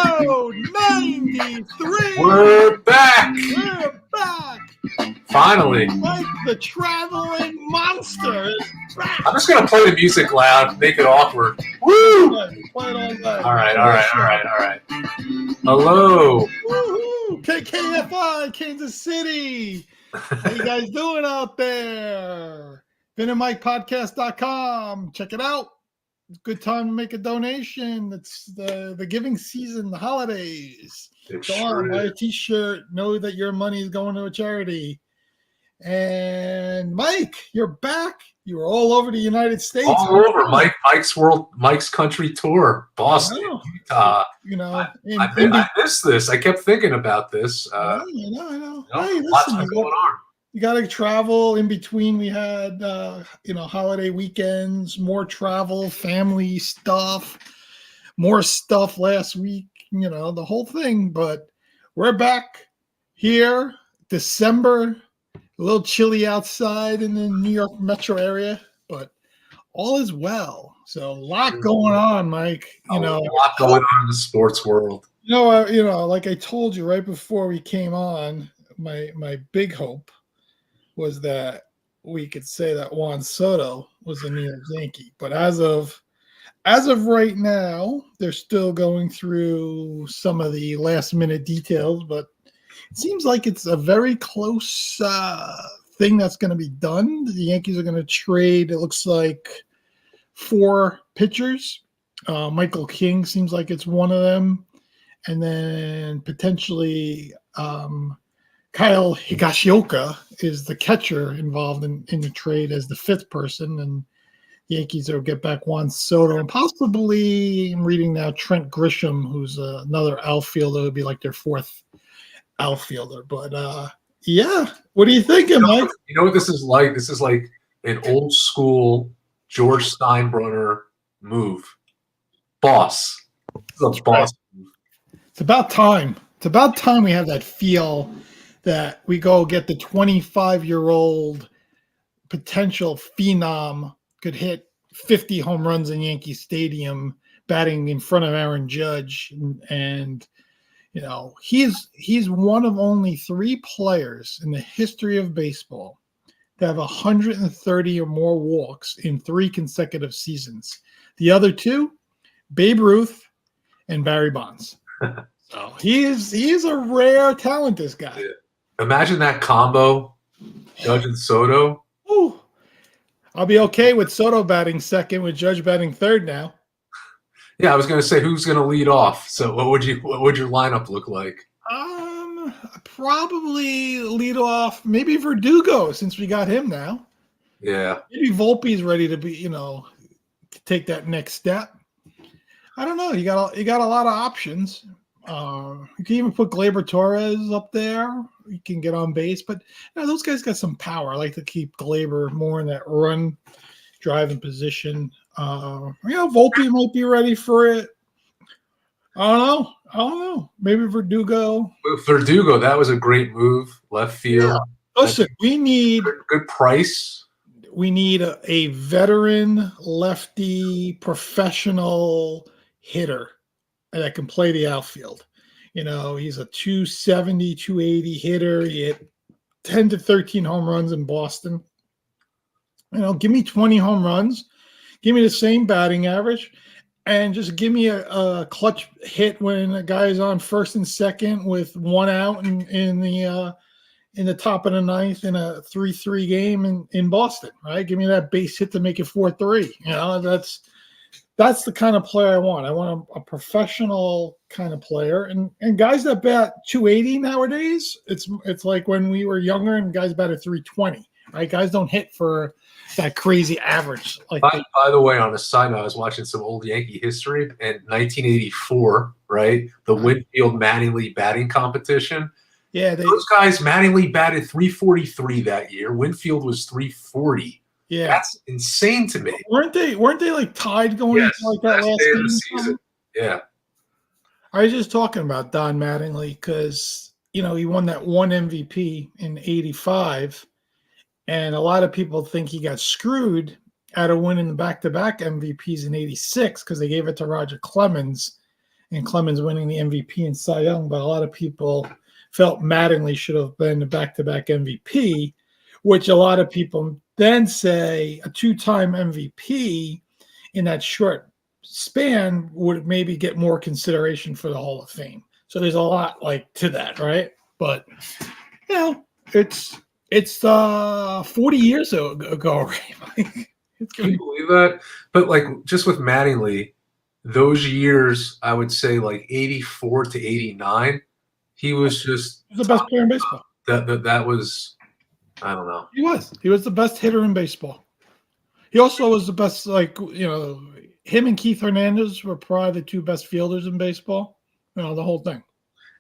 episode 93. We're back. We're back. Finally. Mike, the traveling monster, is back. I'm just gonna play the music loud, make it awkward. Woo! Play it all day. All right. Hello. Woohoo! KKFI, Kansas City. How you guys doing out there? VinandMikePodcast.com. Check it out. It's a good time to make a donation. It's the giving season, the holidays. Go on, buy a t-shirt. Know that your money is going to a charity. And Mike, you're back. You were all over the United States. All over Mike's country tour, Boston, Utah. I missed this. I kept thinking about this. I know. Hey, lots going on. You got to travel in between. We had, holiday weekends, more travel, family stuff, more stuff last week, the whole thing. But we're back here, December, a little chilly outside in the New York metro area, but all is well. So a lot going on, Mike. A lot going on in the sports world. Like I told you right before we came on, my big hope was that we could say that Juan Soto was a New York Yankee. But as of right now, they're still going through some of the last minute details, but it seems like it's a very close thing that's going to be done. The Yankees are going to trade, it looks like, 4 pitchers. Michael King seems like it's one of them. And then potentially Kyle Higashioka is the catcher involved in the trade as the 5th person, and the Yankees will get back Juan Soto and possibly, I'm reading now, Trent Grisham, who's another outfielder, would be like their 4th outfielder. But what are you thinking, Mike? You know what this is like? This is like an old school George Steinbrenner move. Boss. This is a boss move. It's about time. It's about time we have that feel that we go get the 25-year-old potential phenom could hit 50 home runs in Yankee Stadium, batting in front of Aaron Judge. And he's one of only 3 players in the history of baseball that have 130 or more walks in 3 consecutive seasons. The other 2, Babe Ruth and Barry Bonds. So he is a rare talent, this guy. Yeah. Imagine that combo, Judge and Soto. Ooh. I'll be okay with Soto batting second, with Judge batting third now. Yeah, I was going to say, who's going to lead off? So what would your lineup look like? Probably lead off maybe Verdugo, since we got him now. Yeah. Maybe Volpe's ready to be, to take that next step. I don't know. You got a lot of options. You can even put Gleyber Torres up there. You can get on base, but those guys got some power. I like to keep Gleyber more in that run driving position. Volpe might be ready for it. I don't know. Maybe Verdugo. Verdugo, that was a great move. Left field. Yeah. Listen, we need good price. We need a veteran lefty professional hitter that can play the outfield. He's a 270, 280 hitter. He hit 10 to 13 home runs in Boston. Give me 20 home runs. Give me the same batting average. And just give me a clutch hit when a guy is on first and second with 1 out in the top of the 9th in a 3-3 game in Boston, right? Give me that base hit to make it 4-3. That's the kind of player I want. I want a professional kind of player, and guys that bat 280 nowadays. It's like when we were younger and guys batted 320, right? Guys don't hit for that crazy average. By the way, on a side note, I was watching some old Yankee history in 1984, right? The Winfield Mattingly batting competition. Yeah, those guys, Mattingly batted 343 that year. Winfield was 340. Yeah, that's insane to me. Weren't they like tied going into like that last day of the season? Yeah. I was just talking about Don Mattingly because he won that 1 MVP in '85, and a lot of people think he got screwed out of winning the back-to-back MVPs in '86 because they gave it to Roger Clemens and Clemens winning the MVP and Cy Young, but a lot of people felt Mattingly should have been the back-to-back MVP, which a lot of people then say a two-time MVP in that short span would maybe get more consideration for the Hall of Fame. So there's a lot like to that, right? But you know, it's 40 years ago, right? Can you believe that? But like just with Mattingly, those years, I would say like 84 to 89, he was just He's the best player in baseball. that was, I don't know. He was the best hitter in baseball. He also was the best, like, him and Keith Hernandez were probably the two best fielders in baseball. The whole thing.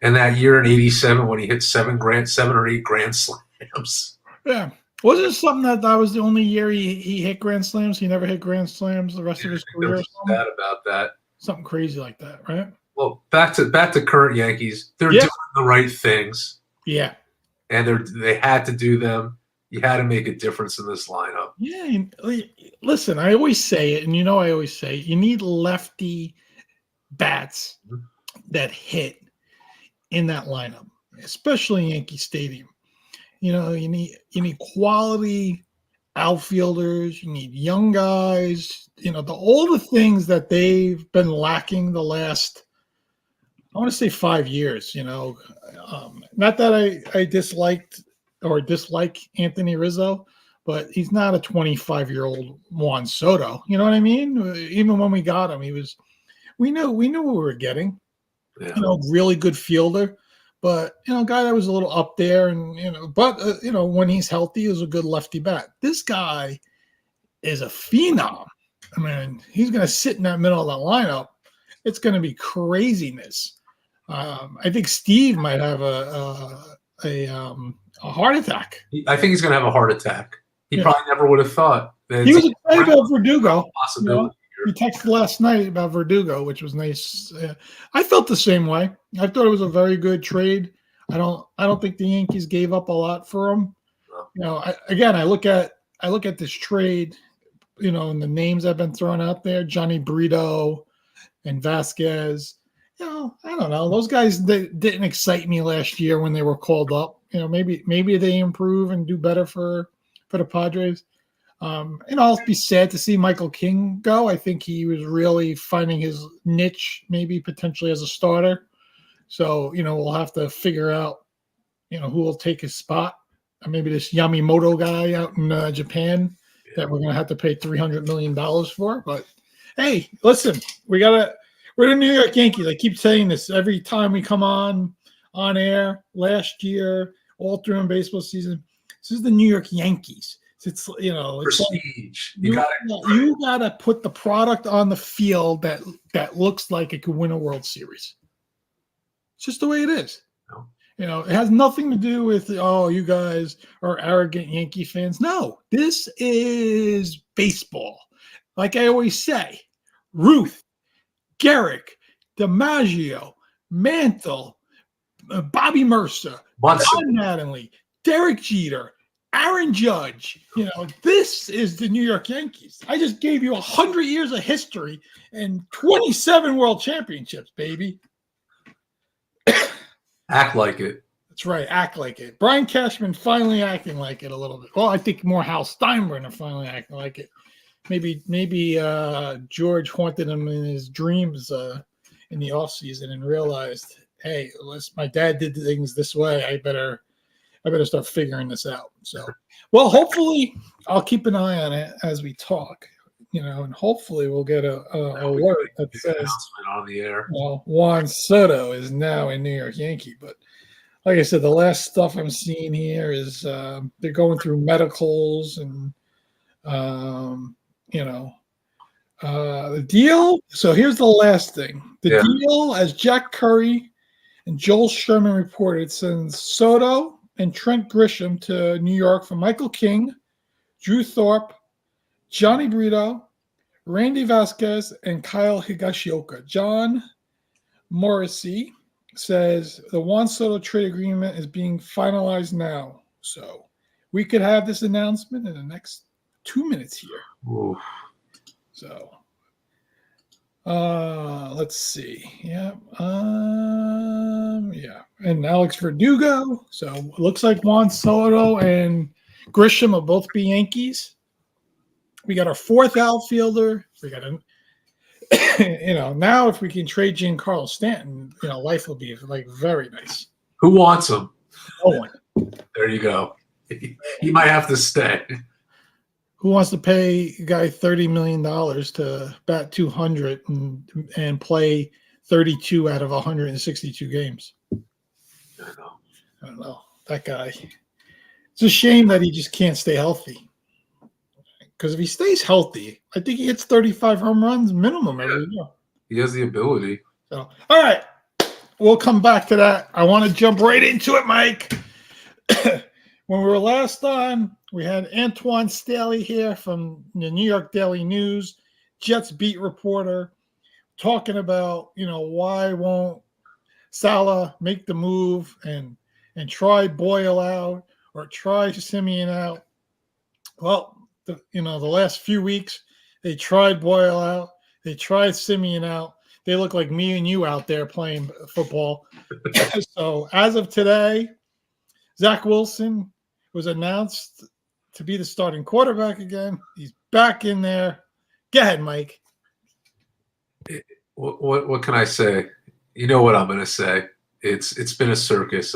And that year in '87 when he hit 7 or 8 grand slams. Yeah. Wasn't it something that was the only year he hit grand slams? He never hit grand slams the rest of his career. There was stat about that. Something crazy like that, right? Well, back to current Yankees. They're doing the right things. Yeah. And they had to do them. You had to make a difference in this lineup. Yeah. Listen, I always say it, and I always say you need lefty bats that hit in that lineup, especially in Yankee Stadium. You need quality outfielders. You need young guys. All the things that they've been lacking the last, I want to say 5 years. Not that I disliked or dislike Anthony Rizzo, but he's not a 25-year-old Juan Soto. You know what I mean? Even when we got him, we knew what we were getting. Yeah. Really good fielder. But, guy that was a little up there and, when he's healthy, is a good lefty bat. This guy is a phenom. I mean, he's going to sit in that middle of the lineup. It's going to be craziness. I think Steve might have a heart attack. I think he's going to have a heart attack. He probably never would have thought. He was excited about Verdugo. Possibility. He texted last night about Verdugo, which was nice. I felt the same way. I thought it was a very good trade. I don't think the Yankees gave up a lot for him. No. I look at this trade, and the names that have been thrown out there, Johnny Brito and Vasquez. I don't know. Those guys didn't excite me last year when they were called up. Maybe they improve and do better for the Padres. I'll be sad to see Michael King go. I think he was really finding his niche, maybe potentially as a starter. So, we'll have to figure out, who will take his spot. Maybe this Yamamoto guy out in Japan that we're going to have to pay $300 million for. But, hey, listen, we're the New York Yankees. I keep saying this every time we come on air last year, all through in baseball season. This is the New York Yankees. It's prestige. Like, you gotta put the product on the field that looks like it could win a World Series. It's just the way it is. No. It has nothing to do with you guys are arrogant Yankee fans. No, this is baseball. Like I always say, Ruth, Garrick, DiMaggio, Mantle, Bobby Mercer, Don Mattingly, Derek Jeter, Aaron Judge, this is the New York Yankees. I just gave you 100 years of history and 27 world championships, baby. Act like it. That's right. Act like it. Brian Cashman finally acting like it a little bit. Well, I think more Hal Steinbrenner finally acting like it. Maybe George haunted him in his dreams in the offseason and realized, hey, my dad did things this way. I better start figuring this out. So, well, hopefully I'll keep an eye on it as we talk, and hopefully we'll get a alert that says on the air. Well, Juan Soto is now a New York Yankee. But like I said, the last stuff I'm seeing here is they're going through medicals and, the deal. So here's the last thing. The deal, as Jack Curry and Joel Sherman reported, sends Soto and Trent Grisham to New York for Michael King, Drew Thorpe, Johnny Brito, Randy Vasquez, and Kyle Higashioka. John Morrissey says the Juan Soto trade agreement is being finalized now. So we could have this announcement in the next 2 minutes here. Oof. So Let's see. Yeah. Yeah. And Alex Verdugo. So it looks like Juan Soto and Grisham will both be Yankees. We got our fourth outfielder. We got a now if we can trade Giancarlo Stanton, life will be like very nice. Who wants him? No one. There you go. He might have to stay. Who wants to pay a guy $30 million to bat 200 and play 32 out of 162 games? I know. I don't know. That guy. It's a shame that he just can't stay healthy. Because if he stays healthy, I think he hits 35 home runs minimum every year. He has the ability. So, all right. We'll come back to that. I want to jump right into it, Mike. When we were last on, we had Antoine Staley here from the New York Daily News, Jets beat reporter, talking about, why won't Salah make the move and try Boyle out or try Simeon out. Well, the last few weeks, they tried Boyle out. They tried Simeon out. They look like me and you out there playing football. So as of today, Zach Wilson was announced to be the starting quarterback again. He's back in there. Go ahead, Mike. What can I say? You know what I'm going to say. It's been a circus.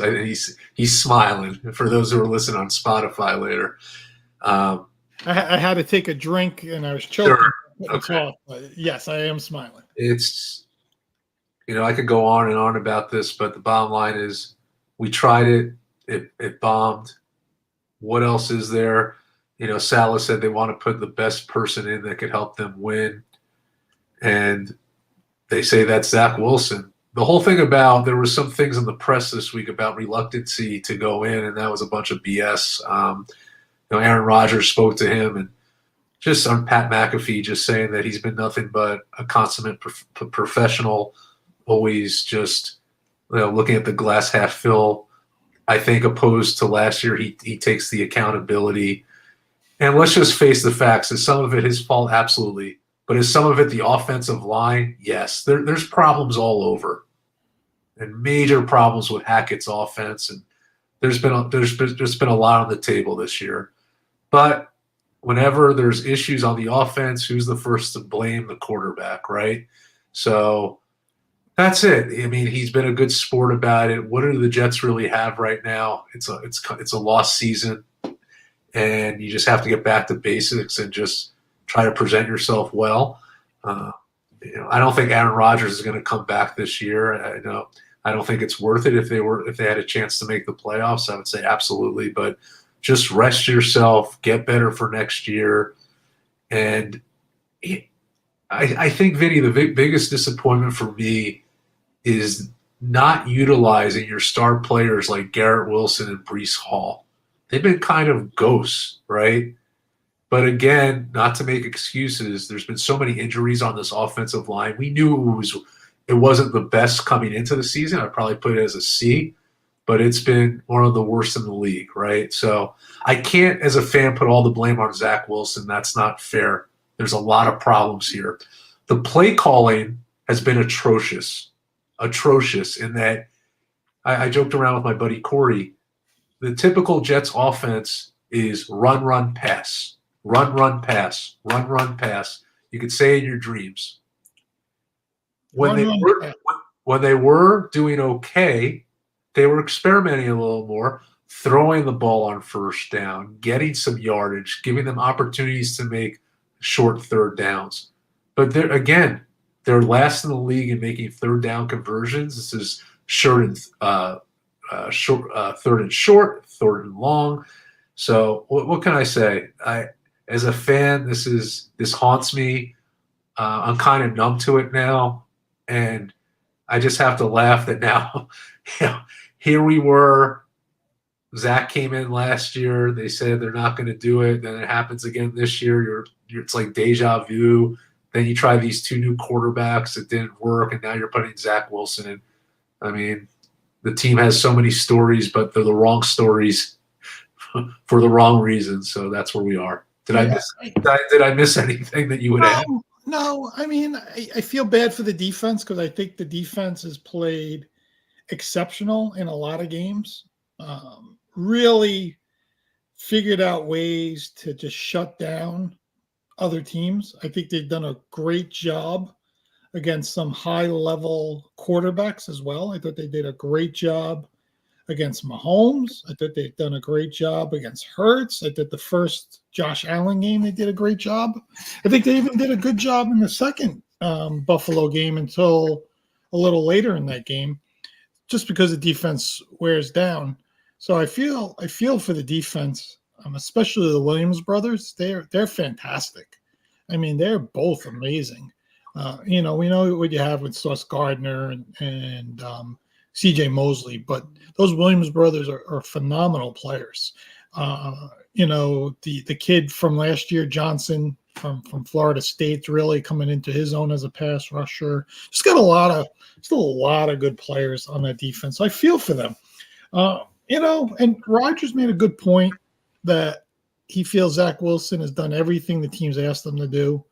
He's smiling. For those who are listening on Spotify later, I had to take a drink and I was choking. Sure. Okay. But yes, I am smiling. It's I could go on and on about this, but the bottom line is we tried it. It bombed. What else is there? Salah said they want to put the best person in that could help them win, and they say that's Zach Wilson. The whole thing about there were some things in the press this week about reluctancy to go in, and that was a bunch of BS. Aaron Rodgers spoke to him, and just on Pat McAfee just saying that he's been nothing but a consummate professional, always just looking at the glass half full. I think opposed to last year, he takes the accountability. And let's just face the facts. Is some of it his fault? Absolutely. But is some of it the offensive line? Yes. There's problems all over, and major problems with Hackett's offense. And there's been a lot on the table this year. But whenever there's issues on the offense, who's the first to blame? The quarterback, right? So that's it. I mean, he's been a good sport about it. What do the Jets really have right now? It's a lost season, and you just have to get back to basics and just try to present yourself well. I don't think Aaron Rodgers is going to come back this year. I don't think it's worth it if they had a chance to make the playoffs. I would say absolutely, but just rest yourself, get better for next year, and I think, Vinny, the biggest disappointment for me is not utilizing your star players like Garrett Wilson and Breece Hall. They've been kind of ghosts, right? But again, not to make excuses, there's been so many injuries on this offensive line. We knew it wasn't the best coming into the season. I'd probably put it as a C, but it's been one of the worst in the league, right? So I can't, as a fan, put all the blame on Zach Wilson. That's not fair. There's a lot of problems here. The play calling has been atrocious in that I joked around with my buddy Corey. The typical Jets offense is run, run, pass, run, run, pass, run, run, pass. You could say in your dreams. When they were doing okay, they were experimenting a little more, throwing the ball on first down, getting some yardage, giving them opportunities to make short third downs. But they're last in the league in making third down conversions. This is third and short, third and long. So what can I say? As a fan, this haunts me. I'm kind of numb to it now, and I just have to laugh that now. Here we were. Zach came in last year. They said they're not going to do it. Then it happens again this year. It's like deja vu. Then you try these two new quarterbacks. It didn't work, and now you're putting Zach Wilson in. I mean, the team has so many stories, but they're the wrong stories for the wrong reasons. So that's where we are. Did I miss anything that you would add? No, I mean, I feel bad for the defense because I think the defense has played exceptional in a lot of games. Really figured out ways to just shut down other teams. I think they've done a great job against some high level quarterbacks as well. I thought they did a great job against Mahomes. I thought they've done a great job against Hurts. I thought the first Josh Allen game, they did a great job. I think they even did a good job in the second Buffalo game until a little later in that game, just because the defense wears down. So I feel for the defense, especially the Williams brothers. They're fantastic. I mean, they're both amazing. We know what you have with Sauce Gardner and C.J. Mosley, but those Williams brothers are phenomenal players. The kid from last year, Johnson from Florida State's really coming into his own as a pass rusher. Just got still a lot of good players on that defense. I feel for them. And Rodgers made a good point that he feels Zach Wilson has done everything the team's asked him to do.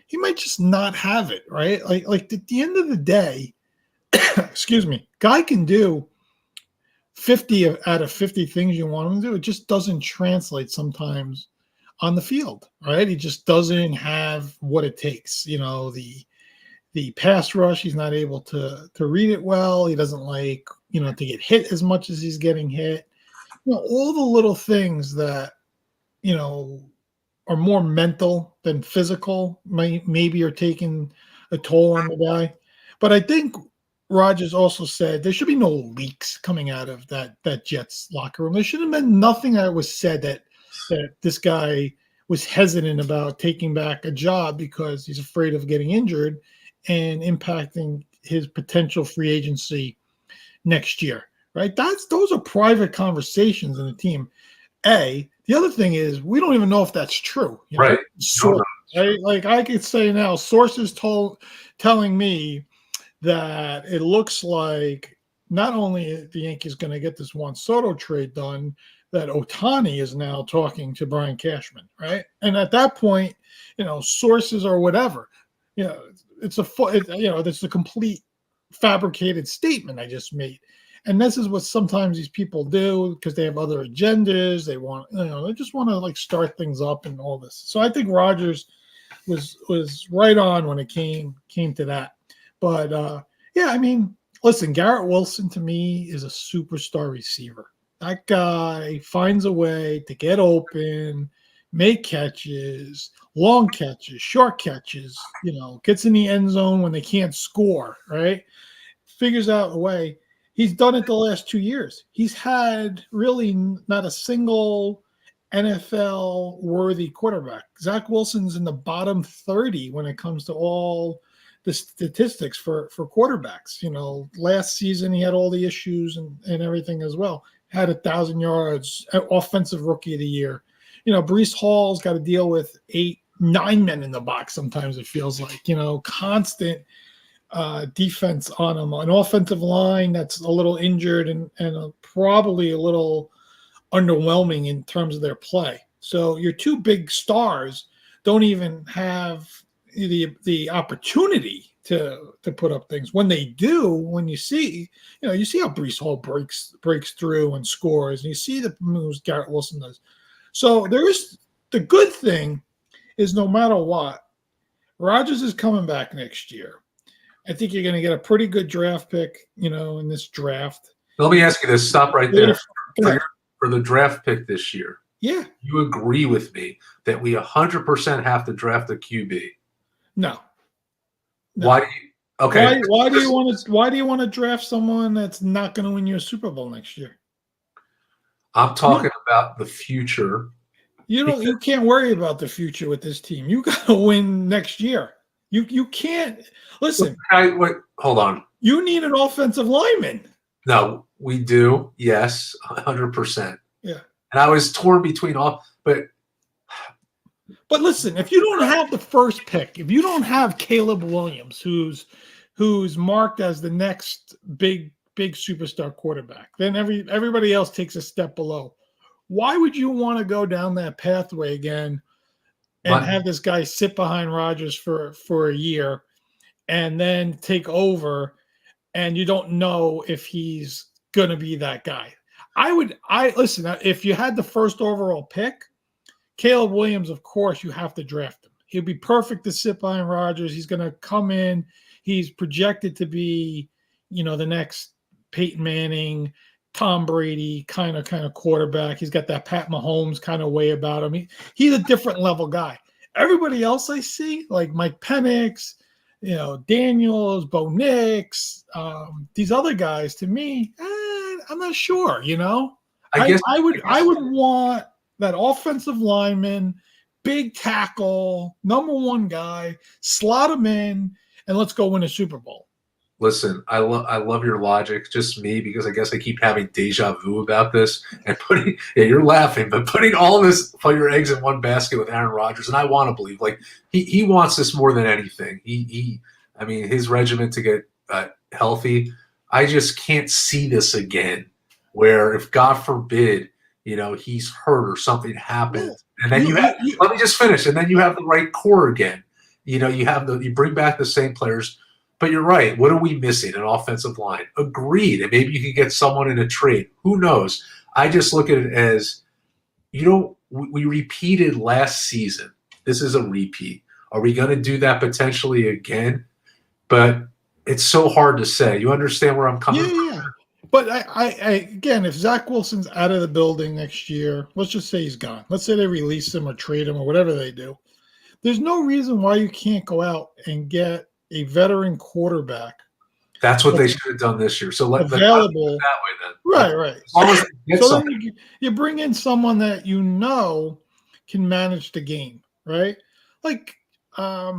He might just not have it, right? Like at the end of the day, excuse me, guy can do 50 out of 50 things you want him to do. It just doesn't translate sometimes on the field, right? He just doesn't have what it takes. The pass rush, he's not able to read it well. He doesn't like, to get hit as much as he's getting hit. All the little things that, are more mental than physical, maybe are taking a toll on the guy. But I think Rodgers also said there should be no leaks coming out of that Jets locker room. There should have been nothing that was said that this guy was hesitant about taking back a job because he's afraid of getting injured and impacting his potential free agency next year, right? Those are private conversations in the team. The other thing is we don't even know if that's true. Right. Like I could say now, sources telling me that it looks like not only the Yankees going to get this Juan Soto trade done, that Ohtani is now talking to Brian Cashman, right? And at that point, sources or whatever, it's a complete fabricated statement I just made. And this is what sometimes these people do because they have other agendas. They want, they just want to start things up and all this. So I think Rodgers was right on when it came to that. But I mean, listen, Garrett Wilson to me is a superstar receiver. That guy finds a way to get open, make catches, long catches, short catches, gets in the end zone when they can't score, right? Figures out a way. He's done it the last 2 years. He's had really not a single NFL-worthy quarterback. Zach Wilson's in the bottom 30 when it comes to all the statistics for quarterbacks. Last season he had all the issues and everything as well. Had 1,000 yards, offensive rookie of the year. Breece Hall's got to deal with 8-9 men in the box sometimes, it feels like, constant defense on him, an offensive line that's a little injured and probably a little underwhelming in terms of their play. So your two big stars don't even have the opportunity to put up things. When they do, when you see how Breece Hall breaks through and scores, and you see the moves Garrett Wilson does. So the good thing is no matter what, Rodgers is coming back next year. I think you're going to get a pretty good draft pick, in this draft. Let me ask you this. Stop right there. For the draft pick this year, yeah, you agree with me that we 100% have to draft a QB? No. Why do you? Okay. Why do you want to draft someone that's not going to win you a Super Bowl next year? I'm talking about the future. You can't worry about the future with this team. You got to win next year. You can't listen. Wait, hold on. You need an offensive lineman. No, we do. Yes, 100%. Yeah. And I was torn between all, but listen, if you don't have the first pick, if you don't have Caleb Williams, who's marked as the next big superstar quarterback, then everybody else takes a step below. Why would you want to go down that pathway again and My, have this guy sit behind Rodgers for a year and then take over, and you don't know if he's going to be that guy. I listen, if you had the first overall pick, Caleb Williams, of course, you have to draft him. He'll be perfect to sit behind Rodgers. He's going to come in. He's projected to be, the next Peyton Manning, Tom Brady kind of quarterback. He's got that Pat Mahomes kind of way about him. He's a different level guy. Everybody else I see, like Mike Penix, Daniels, Bo Nix, these other guys, to me, I'm not sure. I guess I would want that offensive lineman, big tackle, number one guy, slot him in, and let's go win a Super Bowl. Listen, I love your logic. Just me, because I guess I keep having deja vu about this and putting. Yeah, you're laughing, but putting all this, put your eggs in one basket with Aaron Rodgers, and I want to believe like he wants this more than anything. I mean, his regimen to get healthy. I just can't see this again, where if God forbid, he's hurt or something happens, and then let me just finish, and then you have the right core again. You bring back the same players. But you're right. What are we missing? An offensive line. Agreed. And maybe you can get someone in a trade. Who knows? I just look at it as, we repeated last season. This is a repeat. Are we going to do that potentially again? But it's so hard to say. You understand where I'm coming from? Yeah. But I again, if Zach Wilson's out of the building next year, let's just say he's gone. Let's say they release him or trade him or whatever they do. There's no reason why you can't go out and get a veteran quarterback. That's what they should have done this year. So let's available that way then. Right. As long as they get So something. then you bring in someone that can manage the game, right? Like I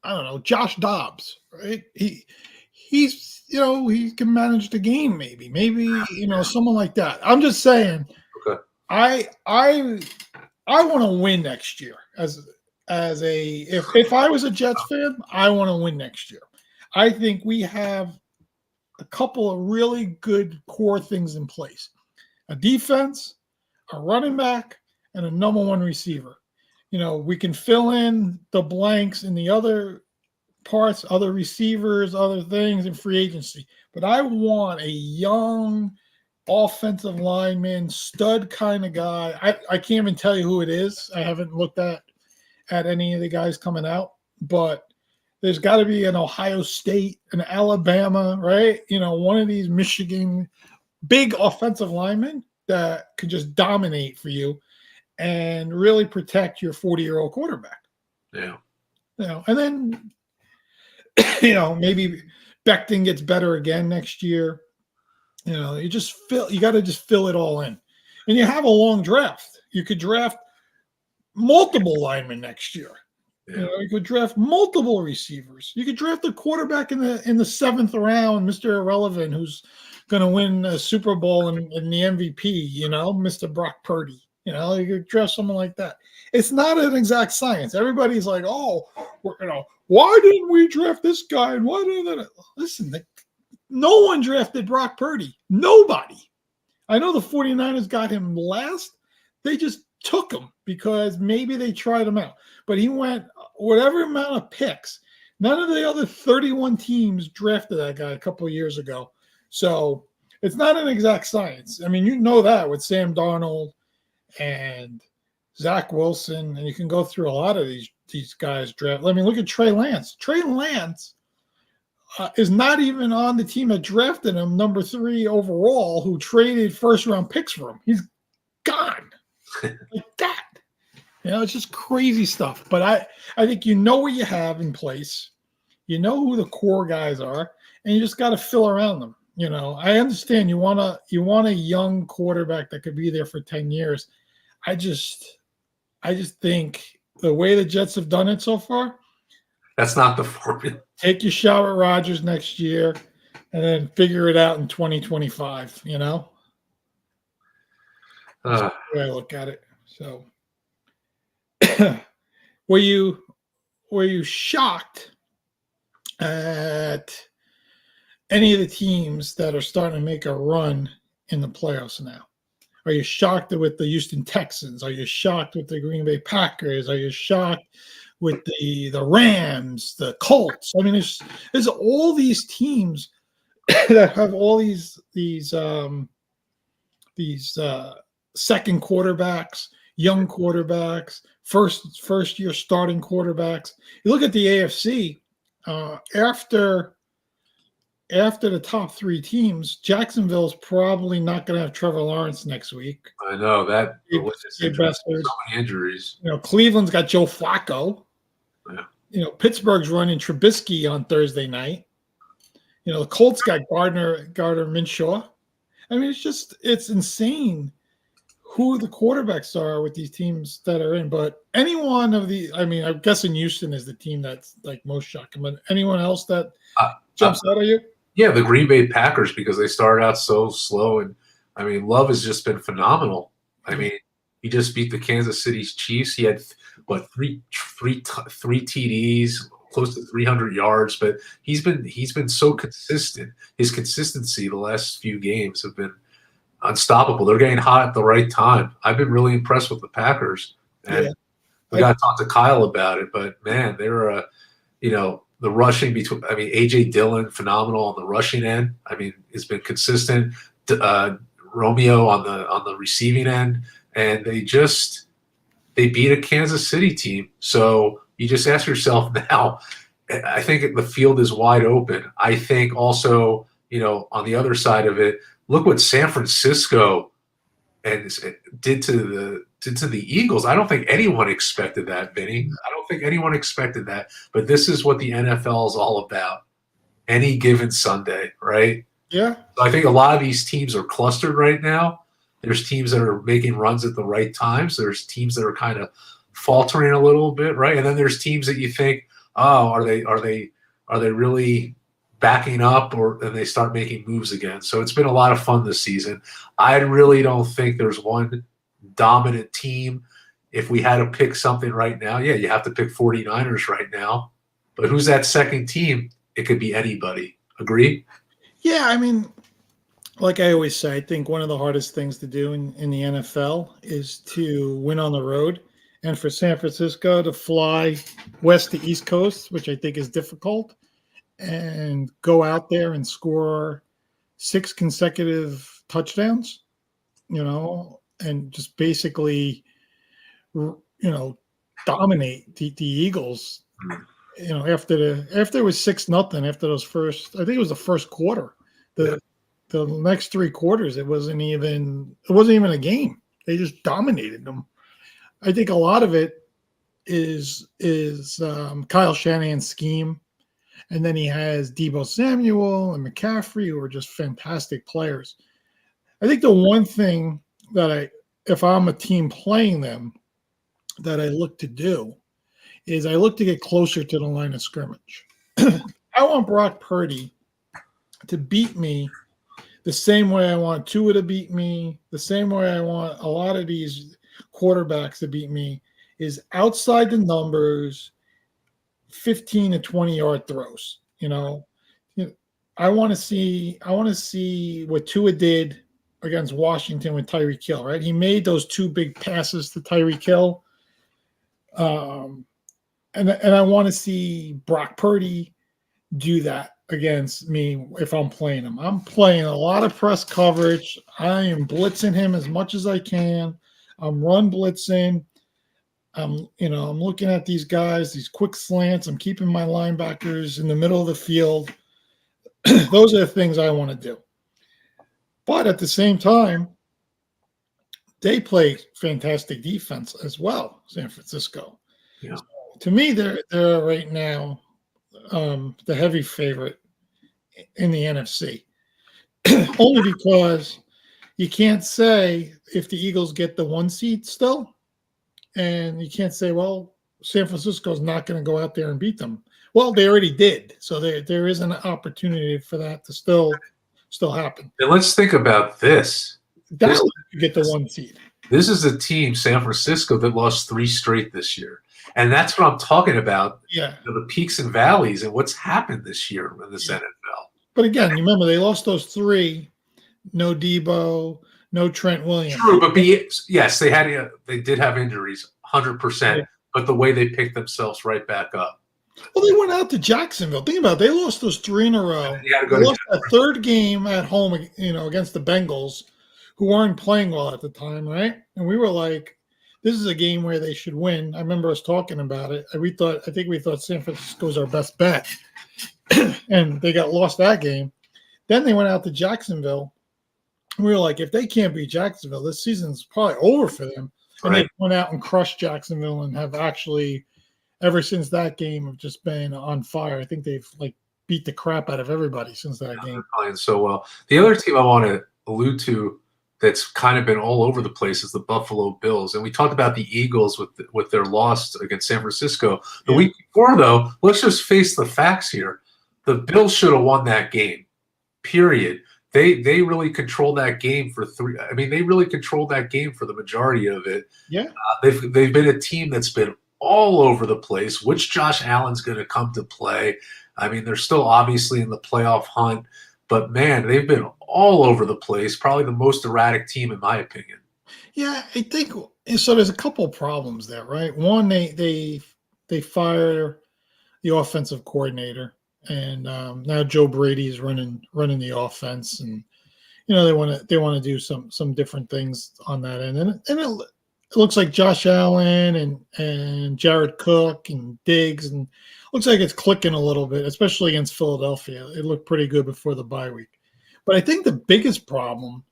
don't know, Josh Dobbs, right? He's he can manage the game, maybe someone like that. I'm just saying. Okay. I want to win next year if I was a Jets fan, I want to win next year. I think we have a couple of really good core things in place: a defense, a running back, and a number one receiver. We can fill in the blanks in the other parts, other receivers, other things in free agency. But I want a young offensive lineman, stud kind of guy. I can't even tell you who it is. I haven't looked at any of the guys coming out, but there's got to be an Ohio State, an Alabama, right? One of these Michigan big offensive linemen that could just dominate for you and really protect your 40-year-old quarterback. Yeah. And then, maybe Becton gets better again next year. You got to just fill it all in. And you have a long draft. You could draft multiple linemen next year. Yeah. You could draft multiple receivers. You could draft a quarterback in the seventh round, Mr. Irrelevant, who's going to win a Super Bowl and the MVP. Mr. Brock Purdy. You could draft someone like that. It's not an exact science. Everybody's like, "Oh, why didn't we draft this guy?" And why didn't that? Listen, no one drafted Brock Purdy. Nobody. I know the 49ers got him last. They just took him because maybe they tried him out. But he went whatever amount of picks. None of the other 31 teams drafted that guy a couple of years ago. So it's not an exact science. I mean, that with Sam Darnold and Zach Wilson, and you can go through a lot of these guys draft. I mean, look at Trey Lance. Trey Lance is not even on the team that drafted him, number 3 overall, who traded first-round picks for him. He's gone. Like that. It's just crazy stuff. But I think what you have in place. You know who the core guys are, and you just got to fill around them. I understand you want a young quarterback that could be there for 10 years. I just think the way the Jets have done it so far, that's not the formula. Take your shot at Rodgers next year, and then figure it out in 2025. That's the way I look at it. So, were you shocked at any of the teams that are starting to make a run in the playoffs now? Are you shocked with the Houston Texans? Are you shocked with the Green Bay Packers? Are you shocked with the Rams, the Colts? I mean, there's all these teams that have all these second quarterbacks, young quarterbacks, first year starting quarterbacks. You look at the AFC after the top three teams. Jacksonville's probably not going to have Trevor Lawrence next week. I know that. So many injuries. Cleveland's got Joe Flacco. Yeah. Pittsburgh's running Trubisky on Thursday night. The Colts got Gardner Minshew. I mean, it's insane who the quarterbacks are with these teams that are in. But any one of the, I mean, I'm guessing Houston is the team that's like most shocking. But anyone else that jumps out at you? Yeah, the Green Bay Packers, because they started out so slow. And, I mean, Love has just been phenomenal. I mean, he just beat the Kansas City Chiefs. He had, three TDs, close to 300 yards. But he's been so consistent. His consistency the last few games have been unstoppable. They're getting hot at the right time. I've been really impressed with the Packers. And we got to talk to Kyle about it. But, man, they're the rushing between, I mean, A.J. Dillon, phenomenal on the rushing end. I mean, has been consistent. Romeo on the receiving end, and they beat a Kansas City team. So you just ask yourself now. I think the field is wide open. I think also, on the other side of it, look what San Francisco did to the Eagles. I don't think anyone expected that, Vinny. I don't think anyone expected that. But this is what the NFL is all about. Any given Sunday, right? Yeah. So I think a lot of these teams are clustered right now. There's teams that are making runs at the right times. There's teams that are kind of faltering a little bit, right? And then there's teams that you think, oh, are they really backing up, and they start making moves again. So it's been a lot of fun this season. I really don't think there's one dominant team. If we had to pick something right now, you have to pick 49ers right now. But who's that second team? It could be anybody. Agree? Yeah, I mean, like I always say, I think one of the hardest things to do in the NFL is to win on the road. And for San Francisco to fly west to East Coast, which I think is difficult, and go out there and score 6 consecutive touchdowns, and just basically, dominate the Eagles. After it was 6-0, after those first, I think it was the first quarter. The next 3 quarters, it wasn't even a game. They just dominated them. I think a lot of it is Kyle Shanahan's scheme. And then he has Deebo Samuel and McCaffrey, who are just fantastic players. I think the one thing that if I'm a team playing them, that I look to do is I look to get closer to the line of scrimmage. I want Brock Purdy to beat me the same way I want Tua to beat me, the same way I want a lot of these quarterbacks to beat me, is outside the numbers, 15 to 20-yard throws. I want to see what Tua did against Washington with Tyreek Hill, right? He made those 2 big passes to Tyreek Hill. And I want to see Brock Purdy do that against me if I'm playing him. I'm playing a lot of press coverage. I am blitzing him as much as I can. I'm run blitzing. I'm looking at these guys, these quick slants. I'm keeping my linebackers in the middle of the field. Those are the things I want to do. But at the same time, they play fantastic defense as well, San Francisco. Yeah. So to me, they're right now the heavy favorite in the NFC. Only because you can't say if the Eagles get the 1 seed still, and you can't say, well, San Francisco's not going to go out there and beat them. Well, they already did. So there is an opportunity for that to still happen. And let's think about this. That would get the 1 seed. This is a team, San Francisco, that lost 3 straight this year. And that's what I'm talking about. Yeah. The peaks and valleys and what's happened this year in this NFL. But again, you remember they lost those 3. No Deebo, no Trent Williams. True, but yes, they did have injuries, 100%. Yeah. But the way they picked themselves right back up. Well, they went out to Jacksonville. Think about it. They lost those 3 in a row. They lost that third game at home, against the Bengals, who weren't playing well at the time, right? And we were like, this is a game where they should win. I remember us talking about it. I think we thought San Francisco was our best bet. And they got lost that game. Then they went out to Jacksonville. We were like, if they can't beat Jacksonville, this season's probably over for them. And they went out and crushed Jacksonville and have actually, ever since that game, have just been on fire. I think they've beat the crap out of everybody since that game. They're playing so well. The other team I want to allude to that's kind of been all over the place is the Buffalo Bills. And we talked about the Eagles with their loss against San Francisco. The week before, though, let's just face the facts here. The Bills should have won that game, period. They really controlled that game for they really controlled that game for the majority of it. Yeah. They've been a team that's been all over the place. Which Josh Allen's going to come to play? I mean, they're still obviously in the playoff hunt, but man, they've been all over the place. Probably the most erratic team, in my opinion. Yeah, I think so. There's a couple problems there, right? One, they fire the offensive coordinator. And now Joe Brady is running the offense, and they want to do some different things on that end. And it looks like Josh Allen and Jared Cook and Diggs, and looks like it's clicking a little bit, especially against Philadelphia. It looked pretty good before the bye week. But I think the biggest problem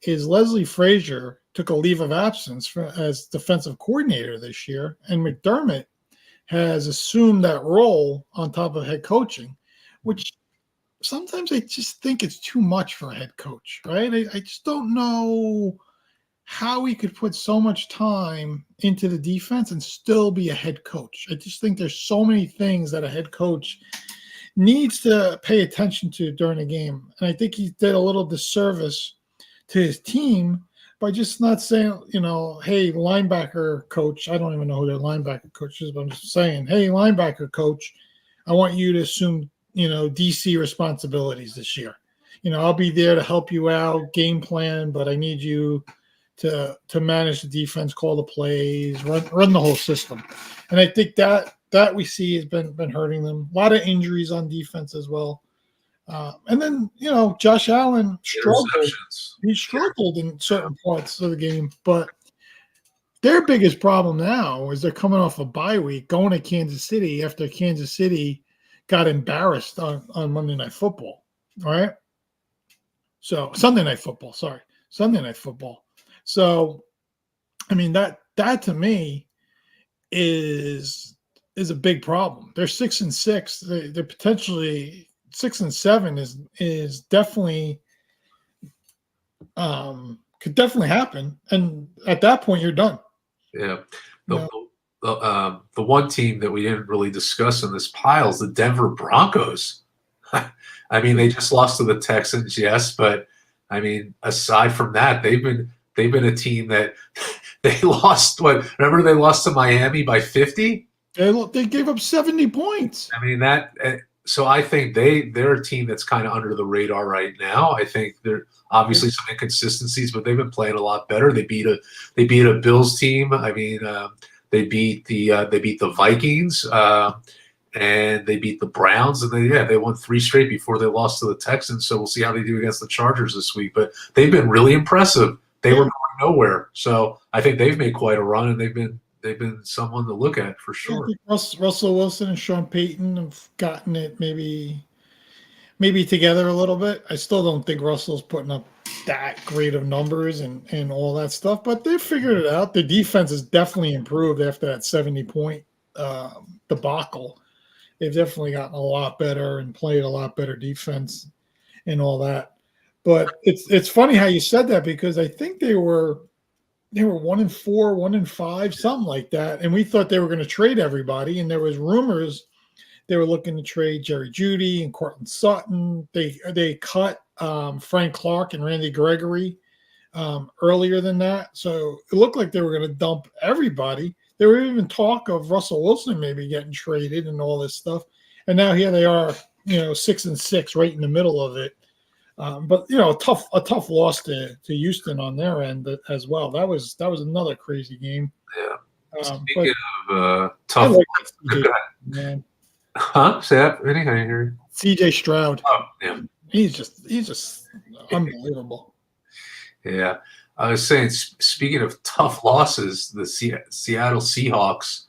is Leslie Frazier took a leave of absence as defensive coordinator this year, and McDermott has assumed that role on top of head coaching, which sometimes I just think it's too much for a head coach, right? I just don't know how he could put so much time into the defense and still be a head coach. I just think there's so many things that a head coach needs to pay attention to during a game. And I think he did a little disservice to his team by just not saying, hey, linebacker coach, I don't even know who their linebacker coach is, but I'm just saying, hey, linebacker coach, I want you to assume DC responsibilities this year. I'll be there to help you out, game plan, but I need you to manage the defense, call the plays, run the whole system. And I think that we see has been hurting them. A lot of injuries on defense as well. And then, Josh Allen struggled. He struggled in certain parts of the game, but their biggest problem now is they're coming off a bye week, going to Kansas City after Kansas City got embarrassed on Monday Night Football, right? So Sunday Night Football. So, I mean, that to me is a big problem. They're 6-6. They're potentially 6-7 is definitely could definitely happen. And at that point, you're done. Yeah. The one team that we didn't really discuss in this pile is the Denver Broncos. I mean, they just lost to the Texans, yes, but I mean, aside from that, they've been a team that they lost. Remember they lost to Miami by 50? They gave up 70 points. I mean so I think they're a team that's kind of under the radar right now. I think there obviously some inconsistencies, but they've been playing a lot better. They beat a Bills team. I mean, they beat the Vikings, and they beat the Browns, and they won 3 straight before they lost to the Texans. So we'll see how they do against the Chargers this week. But they've been really impressive. They were going nowhere, so I think they've made quite a run, and they've been someone to look at for sure. I think Russell Wilson and Sean Payton have gotten it maybe together a little bit. I still don't think Russell's putting up that great of numbers and all that stuff, but they've figured it out. Their defense has definitely improved after that 70-point debacle. They've definitely gotten a lot better and played a lot better defense and all that. But it's funny how you said that, because I think they were 1-4, 1-5, something like that, and we thought they were going to trade everybody, and there was rumors they were looking to trade Jerry Jeudy and Cortland Sutton. They cut Frank Clark and Randy Gregory earlier than that, so it looked like they were going to dump everybody. There were even talk of Russell Wilson maybe getting traded and all this stuff, and now here they are, 6-6, right in the middle of it. But you know, a tough loss to Houston on their end as well. That was another crazy game. Yeah. But Speaking of I tough, like that CJ, man. huh? Say that, Vinny? I didn't hear you. CJ Stroud. Oh, yeah. He's just unbelievable. Yeah. I was saying, speaking of tough losses, the Seattle Seahawks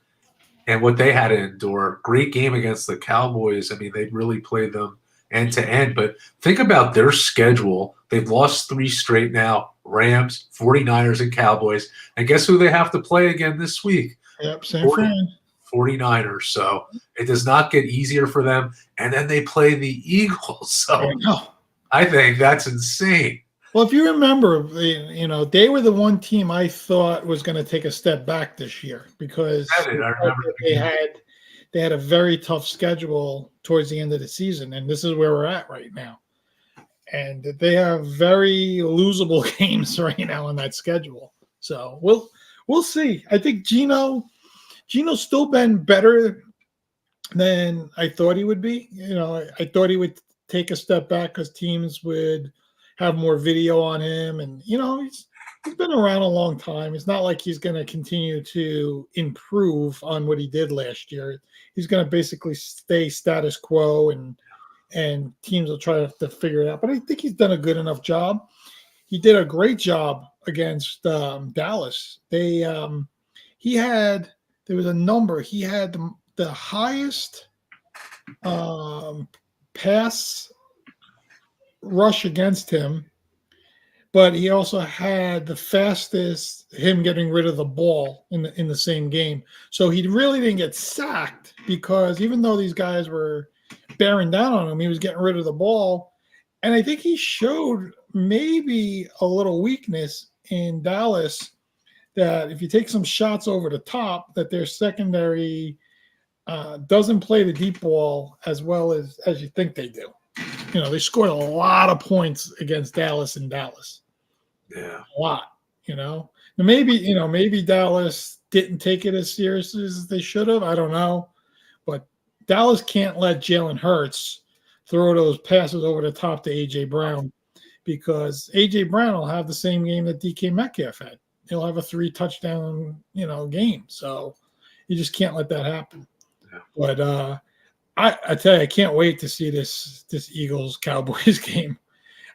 and what they had to endure. Great game against the Cowboys. I mean, they really played them end to end. But think about their schedule. They've lost 3 straight now: Rams, 49ers, and Cowboys. And guess who they have to play again this week? Yep, San Fran. 49ers. So it does not get easier for them. And then they play the Eagles. So I think that's insane. Well, if you remember, you know, they were the one team I thought was going to take a step back this year because I remember they had a very tough schedule towards the end of the season, and this is where we're at right now. And they have very losable games right now on that schedule. So we'll see. I think Gino's still been better than I thought he would be. You know, I thought he would take a step back because teams would have more video on him, and you know he's been around a long time. It's not like he's going to continue to improve on what he did last year. He's going to basically stay status quo, and teams will try to figure it out. But I think he's done a good enough job. He did a great job against Dallas. There was a number. He had the highest pass rush against him, but he also had the fastest him getting rid of the ball in the same game. So he really didn't get sacked because even though these guys were bearing down on him, he was getting rid of the ball. And I think he showed maybe a little weakness in Dallas that if you take some shots over the top, that their secondary doesn't play the deep ball as well as you think they do. You know, they scored a lot of points against Dallas in Dallas. Yeah. A lot, you know. Maybe Dallas didn't take it as serious as they should have. I don't know. But Dallas can't let Jalen Hurts throw those passes over the top to A.J. Brown because A.J. Brown will have the same game that DK Metcalf had. He'll have a 3-touchdown, game. So you just can't let that happen. Yeah. But I tell you, I can't wait to see this Eagles Cowboys game.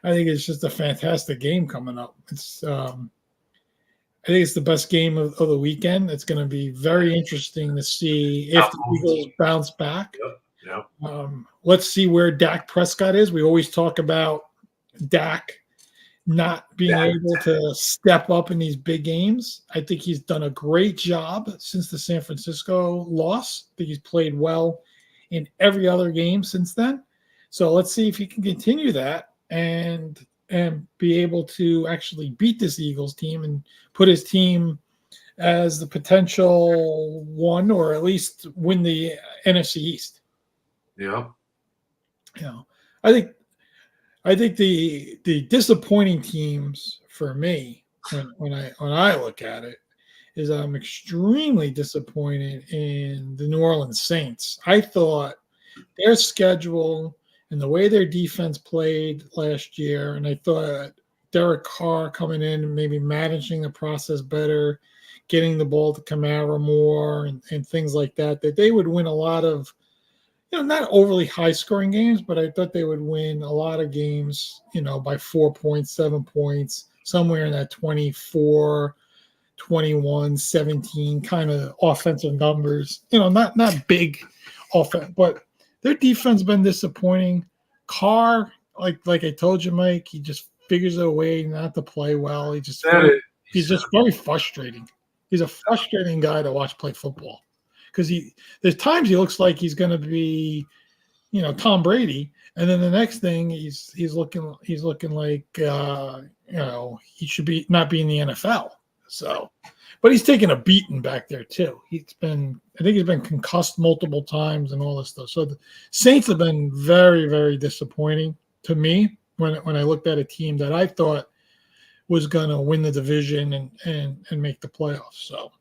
I think it's just a fantastic game coming up. I think it's the best game of the weekend. It's going to be very interesting to see if the Eagles bounce back. Yep. Let's see where Dak Prescott is. We always talk about Dak not being able to step up in these big games. I think he's done a great job since the San Francisco loss. I think he's played well in every other game since then. So let's see if he can continue that and be able to actually beat this Eagles team and put his team as the potential one or at least win the NFC East. Yeah. I think the disappointing teams for me when I look at it is I'm extremely disappointed in the New Orleans Saints. I thought their schedule and the way their defense played last year, and I thought Derek Carr coming in and maybe managing the process better, getting the ball to Kamara more and things like that they would win a lot of, not overly high-scoring games, but I thought they would win a lot of games, by 4 points, 7 points, somewhere in that 24, 21, 17 kind of offensive numbers. Not big offense, but their defense has been disappointing. Carr, like I told you, Mike, he just figures a way not to play well. He's just very frustrating. He's a frustrating guy to watch play football. Because there's times he looks like he's going to be, Tom Brady, and then the next thing he's looking like he should be not be in the NFL. So, but he's taken a beating back there too. I think he's been concussed multiple times and all this stuff. So the Saints have been very, very disappointing to me when I looked at a team that I thought was going to win the division and make the playoffs. So.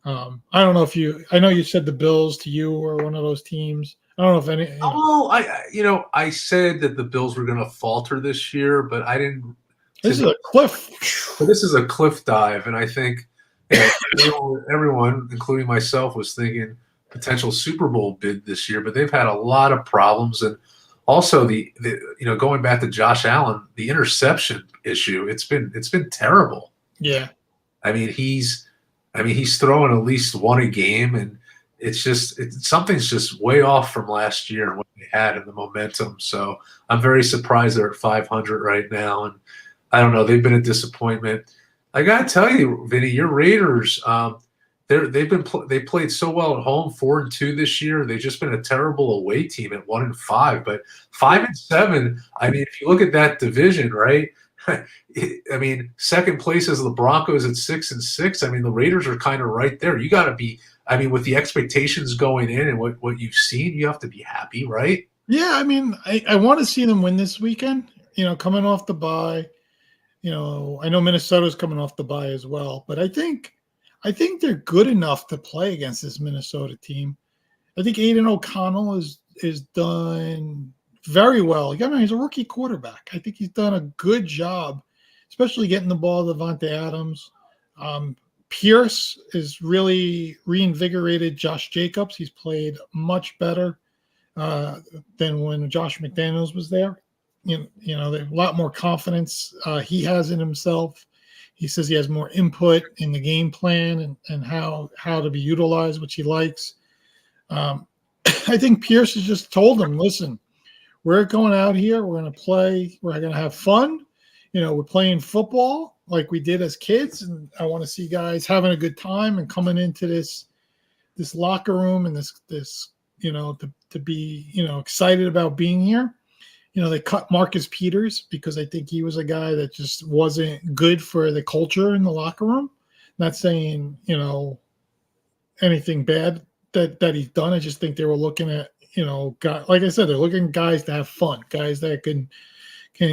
I don't know I know you said the Bills to you were one of those teams. I don't know if any, you know, Oh, I said that the Bills were going to falter this year, but I didn't. this is a cliff. But this is a cliff dive, and I think everyone, including myself, was thinking potential Super Bowl bid this year. But they've had a lot of problems, and also the going back to Josh Allen, the interception issue. It's been terrible. Yeah. I mean, he's throwing at least one a game, and something's just way off from last year and what they had in the momentum. So I'm very surprised they're at 500 right now, and I don't know. They've been a disappointment. I gotta tell you, Vinny, your Raiders. They played so well at home, 4-2 this year. They've just been a terrible away team at 1-5, but 5-7. I mean, if you look at that division, right? I mean, second place is the Broncos at 6-6. I mean, the Raiders are kind of right there. You got to be. I mean, with the expectations going in and what you've seen, you have to be happy, right? Yeah, I mean, I want to see them win this weekend. Coming off the bye. I know Minnesota's coming off the bye as well, but I think they're good enough to play against this Minnesota team. I think Aiden O'Connell is done very well. I mean, he's a rookie quarterback. I think he's done a good job, especially getting the ball to Devontae Adams. Pierce is really reinvigorated Josh Jacobs. He's played much better than when Josh McDaniels was there. There's a lot more confidence he has in himself. He says he has more input in the game plan and how to be utilized, which he likes. I think Pierce has just told him, listen, we're going out here. We're going to play. We're going to have fun. We're playing football like we did as kids, and I want to see guys having a good time and coming into this locker room and this to be excited about being here. They cut Marcus Peters because I think he was a guy that just wasn't good for the culture in the locker room. Not saying anything bad that he's done. I just think they were looking at guys, like I said, they're looking at guys to have fun, guys that can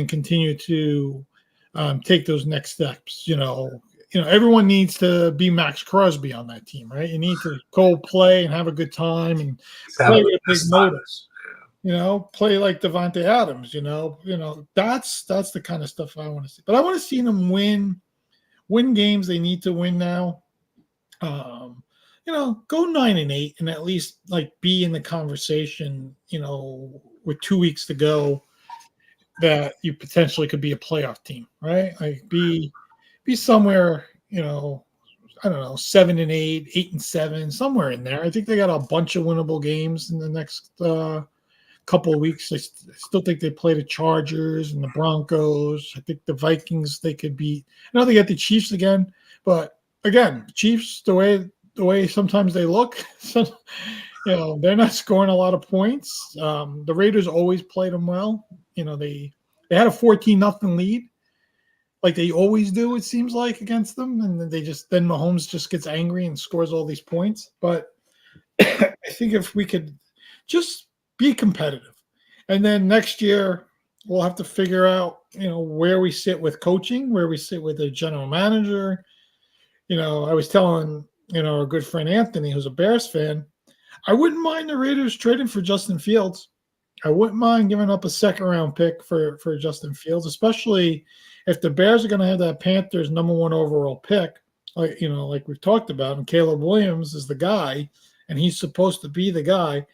continue to take those next steps. Everyone needs to be Max Crosby on that team, right? You need to go play and have a good time and play with big motives. Play like Devontae Adams. That's the kind of stuff I want to see. But I want to see them win games they need to win now. Go 9-8 and at least be in the conversation. With 2 weeks to go, that you potentially could be a playoff team, right? Be somewhere, I don't know, 7-8, 8-7, somewhere in there. I think they got a bunch of winnable games in the next couple of weeks. I still think they play the Chargers and the Broncos. I think the Vikings they could beat. I know they get the Chiefs again, but again, Chiefs the way sometimes they look, they're not scoring a lot of points. The Raiders always played them well. They had a 14-0 lead, like they always do. It seems like against them, and then Mahomes just gets angry and scores all these points. But I think if we could just be competitive, and then next year we'll have to figure out, where we sit with coaching, where we sit with the general manager. I was telling our good friend Anthony, who's a Bears fan, I wouldn't mind the Raiders trading for Justin Fields. I wouldn't mind giving up a second-round pick for Justin Fields, especially if the Bears are going to have that Panthers #1 overall pick, like we've talked about, and Caleb Williams is the guy, and he's supposed to be the guy.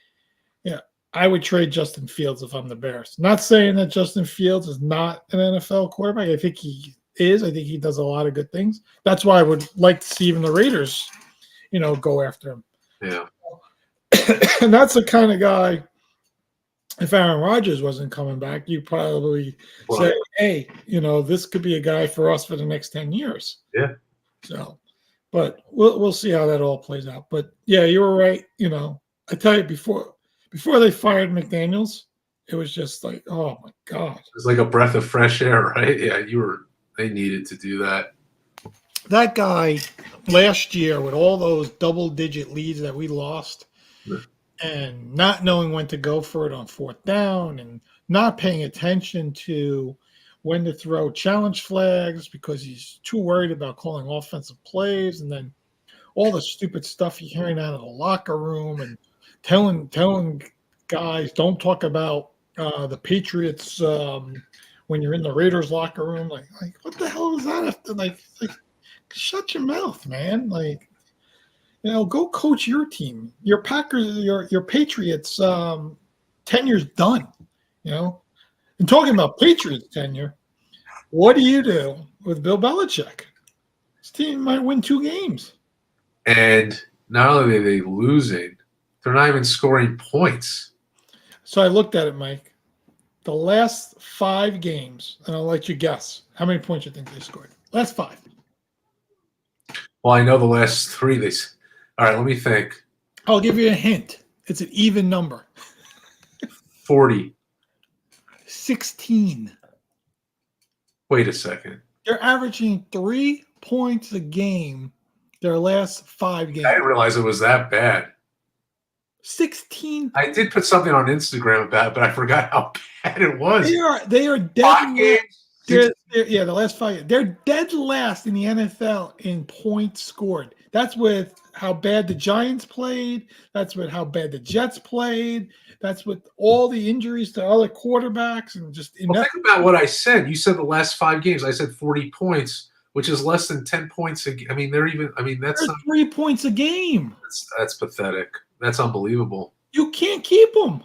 Yeah, I would trade Justin Fields if I'm the Bears. Not saying that Justin Fields is not an NFL quarterback. I think he is. I think he does a lot of good things. That's why I would like to see even the Raiders, go after him. Yeah. And that's the kind of guy, if Aaron Rodgers wasn't coming back, you'd probably say, hey, this could be a guy for us for the next 10 years. Yeah. So, but we'll see how that all plays out. But yeah, you were right. I tell you, before they fired McDaniels, it was just like, oh my God. It was like a breath of fresh air, right? Yeah, they needed to do that. That guy last year with all those double-digit leads that we lost, and not knowing when to go for it on fourth down and not paying attention to when to throw challenge flags because he's too worried about calling offensive plays, and then all the stupid stuff you're hearing out of the locker room and telling guys. Don't talk about the Patriots when you're in the Raiders locker room. Like what the hell is that? Like, shut your mouth, man. Like, go coach your team. Your Packers, your Patriots tenure's done. And talking about Patriots tenure, what do you do with Bill Belichick? His team might win 2 games. And not only are they losing, they're not even scoring points. So I looked at it, Mike. The last 5 games, and I'll let you guess how many points you think they scored. Last 5. Well, I know the last 3. All right, let me think. I'll give you a hint. It's an even number. 40. 16. Wait a second. They're averaging 3 points a game their last 5 games. I didn't realize it was that bad. 16. I did put something on Instagram about it, but I forgot how bad it was. They are dead. 5 games? The last 5. They're dead last in the NFL in points scored. That's with how bad the Giants played. That's with how bad the Jets played. That's with all the injuries to other quarterbacks and just. Well, think about what I said. You said the last 5 games. I said 40 points, which is less than 10 points a game. I mean, that's not 3 points a game. That's pathetic. That's unbelievable. You can't keep them.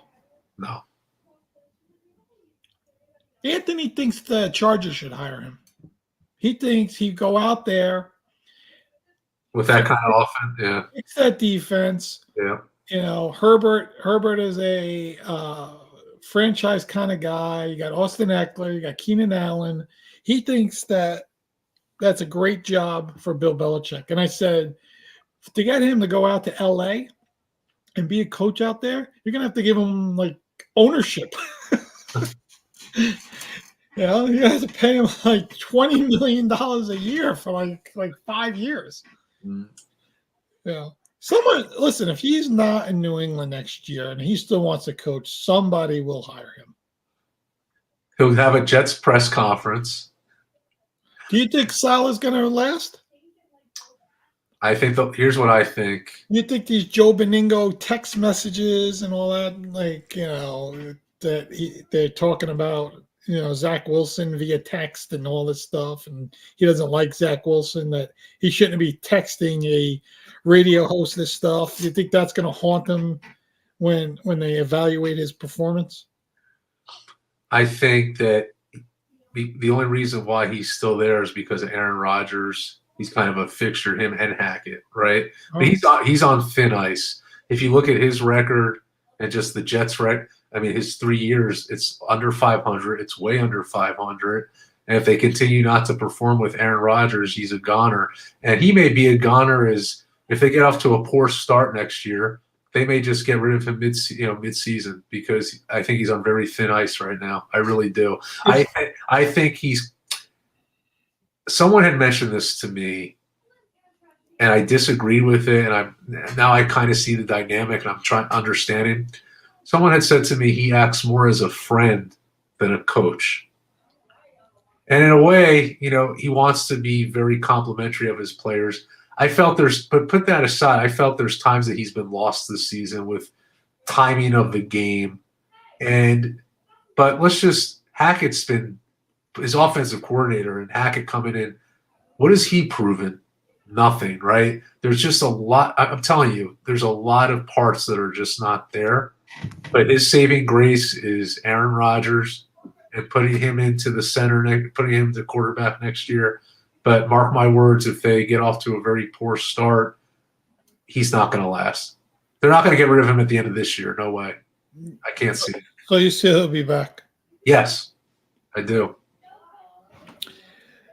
No. Anthony thinks the Chargers should hire him. He thinks he'd go out there With that kind of offense, yeah. fix that defense. Yeah. Herbert is a franchise kind of guy. You got Austin Eckler, you got Keenan Allen. He thinks that's a great job for Bill Belichick. And I said, to get him to go out to LA and be a coach out there, you're gonna have to give him like ownership. You have to pay him like $20 million a year for like 5 years. Mm. Someone listen. If he's not in New England next year and he still wants to coach, somebody will hire him. He'll have a Jets press conference. Do you think Salah's going to last? I think here's what I think. You think these Joe Beningo text messages and all that, they're talking about, Zach Wilson via text and all this stuff, and he doesn't like Zach Wilson, that he shouldn't be texting a radio host this stuff. Do you think that's going to haunt him when they evaluate his performance? I think that the only reason why he's still there is because of Aaron Rodgers. He's kind of a fixture, him and Hackett, right? But he's on thin ice. If you look at his record and just the Jets' record, I mean, his 3 years, it's under 500. It's way under 500. And if they continue not to perform with Aaron Rodgers, he's a goner. And he may be a goner if they get off to a poor start next year, they may just get rid of him mid-season, because I think he's on very thin ice right now. I really do. I think someone had mentioned this to me, and I disagreed with it, and now I kind of see the dynamic, and I'm trying to understand it. Someone had said to me he acts more as a friend than a coach. And in a way, he wants to be very complimentary of his players. But put that aside, I felt there's times that he's been lost this season with timing of the game. But Hackett's been his offensive coordinator, and Hackett coming in. What has he proven? Nothing, right? There's just a lot. I'm telling you, there's a lot of parts that are just not there. But his saving grace is Aaron Rodgers and putting him into the center, putting him to quarterback next year. But mark my words, if they get off to a very poor start, he's not going to last. They're not going to get rid of him at the end of this year. No way. I can't see it. So you say he'll be back? Yes, I do.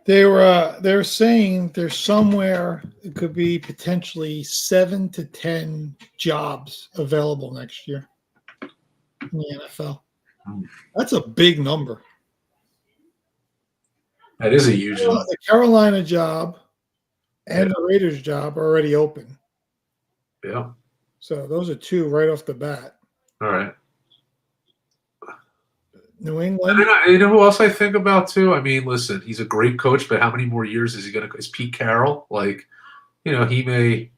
They were saying there's somewhere it could be potentially 7 to 10 jobs available next year in the NFL. That's a big number. That is a huge number. The Carolina job and the Raiders job are already open. Yeah. So those are 2 right off the bat. All right. New England. And you know who else I think about too? I mean, listen, he's a great coach, but how many more years is he going to? Is Pete Carroll he may?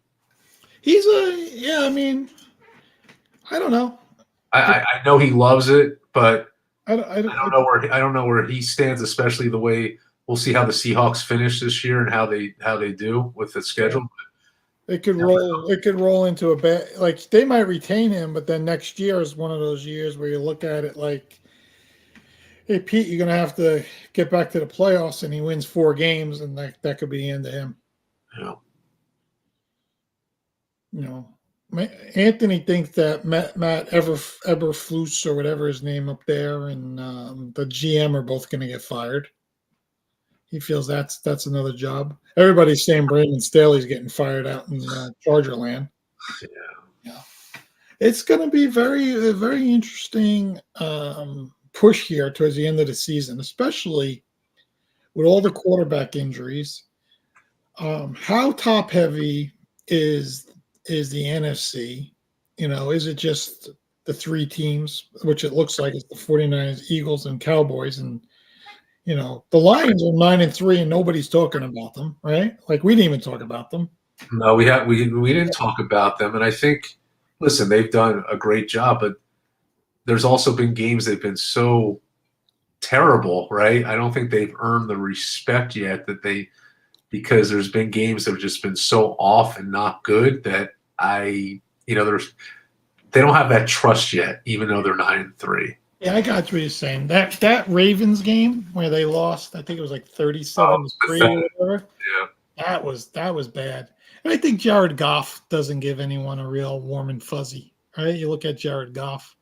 I mean, I don't know. I know he loves it, but I I don't know where he stands, especially the way we'll see how the Seahawks finish this year and how they do with the yeah. schedule. It could roll. It could roll into a bad. Like they might retain him, but then next year is one of those years where you look at it like, hey Pete, you're gonna have to get back to the playoffs, and he wins 4 games, and that could be the end of him. Yeah. You know, Anthony thinks that Matt Eberflus or whatever his name up there, and the GM are both going to get fired. He feels that's another job. Everybody's saying Brandon Staley's getting fired out in Charger land. Yeah. Yeah, it's going to be a very interesting push here towards the end of the season, especially with all the quarterback injuries. How top heavy is the NFC? You know, is it just the 3 teams, which it looks like it's the 49ers, Eagles, and Cowboys, and you know, the Lions are 9-3 and nobody's talking about them, right? Like we didn't even talk about them. No, we didn't talk about them, and I think listen, they've done a great job, but there's also been games they've been so terrible, right? I don't think they've earned the respect yet that they because there's been games that have just been so off and not good that they don't have that trust yet, even though they're 9-3. Yeah, I got what you're saying. That Ravens game where they lost, I think it was like 37-3 or whatever. Yeah. That was bad. And I think Jared Goff doesn't give anyone a real warm and fuzzy, right? You look at Jared Goff.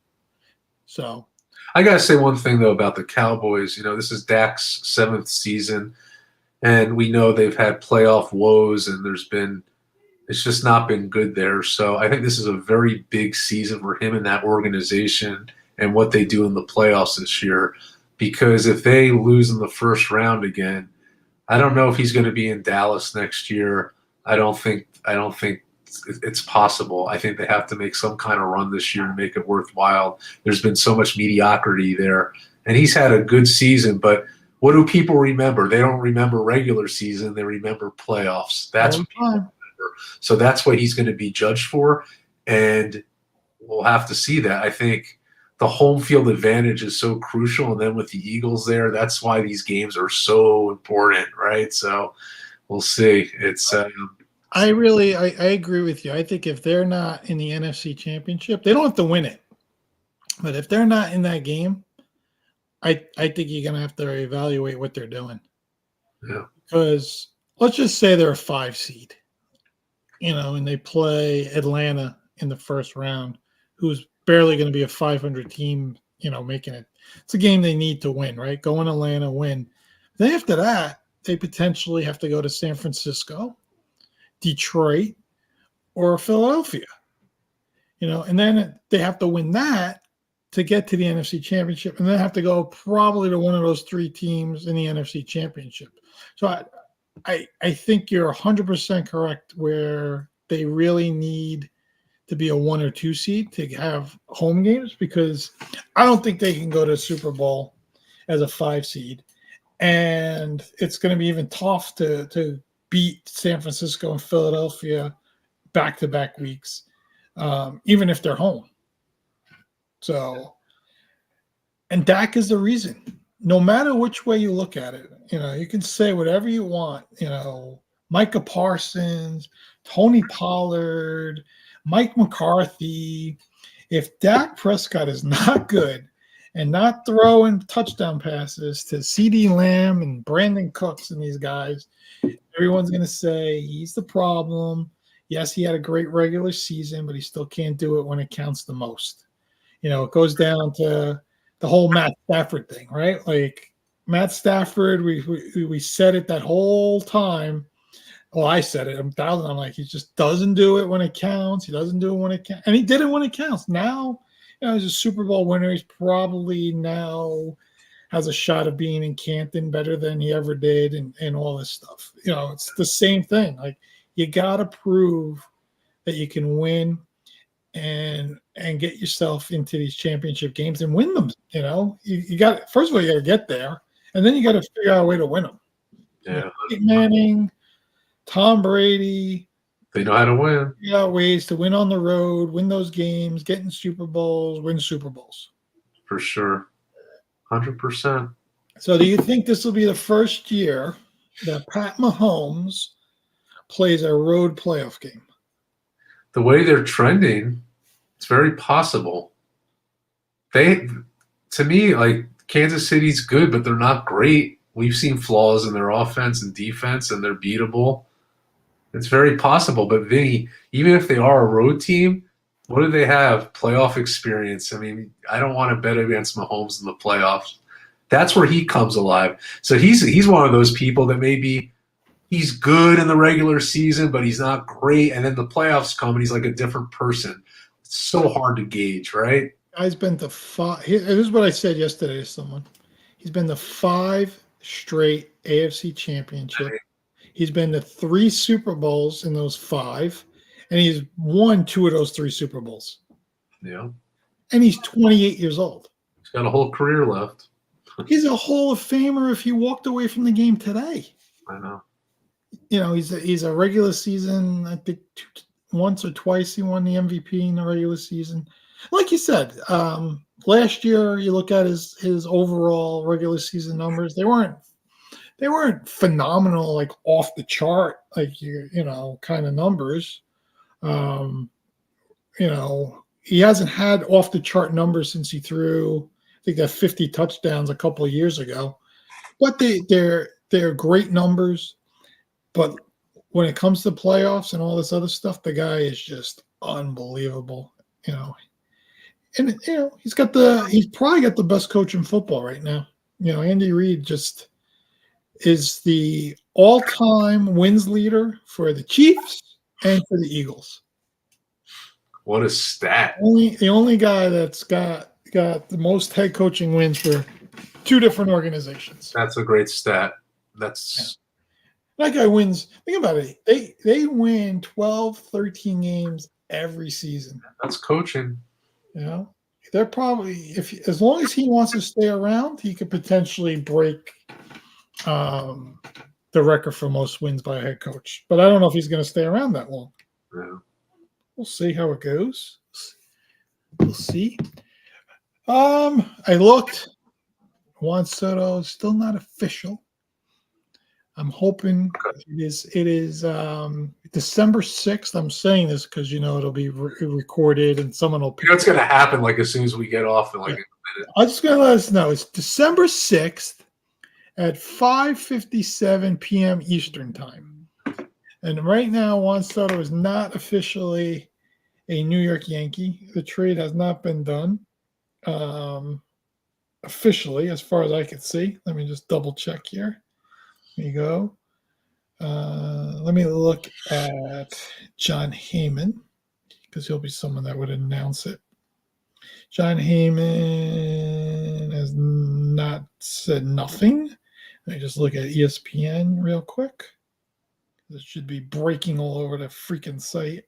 So I gotta say one thing though about the Cowboys. You know, this is Dak's 7th season, and we know they've had playoff woes, and it's just not been good there. So I think this is a very big season for him and that organization and what they do in the playoffs this year. Because if they lose in the first round again, I don't know if he's going to be in Dallas next year. I don't think it's possible. I think they have to make some kind of run this year to make it worthwhile. There's been so much mediocrity there, and he's had a good season, but what do people remember? They don't remember regular season. They remember playoffs. That's what people remember. So that's what he's going to be judged for, and we'll have to see that. I think the home field advantage is so crucial, and then with the Eagles there, that's why these games are so important, right? So we'll see. It's I agree with you. I think if they're not in the NFC Championship, they don't have to win it. But if they're not in that game, I think you're going to have to evaluate what they're doing. Yeah. Because let's just say they're a 5 seed, you know, and they play Atlanta in the first round, who's barely going to be a 500 team, you know, making it. It's a game they need to win, right? Go in Atlanta, win. Then after that, they potentially have to go to San Francisco, Detroit, or Philadelphia, you know, and then they have to win that to get to the NFC Championship, and then have to go probably to one of those 3 teams in the NFC Championship. So I think you're 100% correct where they really need to be a 1 or 2 seed to have home games, because I don't think they can go to the Super Bowl as a 5 seed. And it's going to be even tough to beat San Francisco and Philadelphia back-to-back weeks, even if they're home. So, and Dak is the reason. No matter which way you look at it, you know, you can say whatever you want, you know, Micah Parsons, Tony Pollard, Mike McCarthy. If Dak Prescott is not good and not throwing touchdown passes to CeeDee Lamb and Brandon Cooks and these guys, everyone's going to say he's the problem. Yes, he had a great regular season, but he still can't do it when it counts the most. You know, it goes down to the whole Matt Stafford thing, right? Like Matt Stafford, we said it that whole time. Well, I said it. I'm like, he just doesn't do it when it counts. He doesn't do it when it counts. And he did it when it counts. Now, you know, he's a Super Bowl winner. He's probably now has a shot of being in Canton better than he ever did, and all this stuff. You know, it's the same thing. Like, you got to prove that you can win and get yourself into these championship games and win them. You know, you got, first of all, you got to get there, and then you got to figure out a way to win them. Yeah. Peyton Manning, Tom Brady, They know how to win. They got ways to win on the road, win those games, get in Super Bowls, win Super Bowls. For sure. 100%. So do you think this will be the first year that Pat Mahomes plays a road playoff game? The way they're trending, it's very possible. To me, like, Kansas City's good, but they're not great. We've seen flaws in their offense and defense, and they're beatable. It's very possible. But Vinny, even if they are a road team, what do they have? Playoff experience. I mean, I don't want to bet against Mahomes in the playoffs. That's where he comes alive. So he's one of those people that maybe he's good in the regular season, but he's not great. And then the playoffs come, and he's like a different person. It's so hard to gauge, right? Guy's been to 5. Here's what I said yesterday to someone. He's been to 5 straight AFC championships. Right. He's been to 3 Super Bowls in those 5, and he's won 2 of those 3 Super Bowls. Yeah. And he's 28 years old. He's got a whole career left. He's a Hall of Famer if he walked away from the game today. I know. You know, he's a regular season, I think once or twice he won the MVP in the regular season. Like you said, last year you look at his overall regular season numbers, they weren't phenomenal, like off the chart, like you know, kind of numbers. You know, he hasn't had off the chart numbers since he threw, I think, that 50 touchdowns a couple of years ago. But they're great numbers. But when it comes to playoffs and all this other stuff, the guy is just unbelievable. You know, and you know he's probably got the best coach in football right now. You know, Andy Reid just is the all-time wins leader for the Chiefs and for the Eagles. What a stat! The only guy that's got the most head coaching wins for 2 different organizations. That's a great stat. That's That guy wins. Think about it. They win 12, 13 games every season. That's coaching. You know, they're probably, as long as he wants to stay around, he could potentially break the record for most wins by a head coach. But I don't know if he's going to stay around that long. Yeah. We'll see how it goes. We'll see. I looked. Juan Soto is still not official. I'm hoping it is December 6th. I'm saying this because, you know, it'll be recorded and someone will. You know what's going to happen, like, as soon as we get off in like a minute. I'm just going to let us know. It's December 6th at 5:57 p.m. Eastern time. And right now, Juan Soto is not officially a New York Yankee. The trade has not been done officially, as far as I can see. Let me just double check here. There you go. Let me look at John Heyman, because he'll be someone that would announce it. John Heyman has not said nothing. Let me just look at ESPN real quick. This should be breaking all over the freaking site.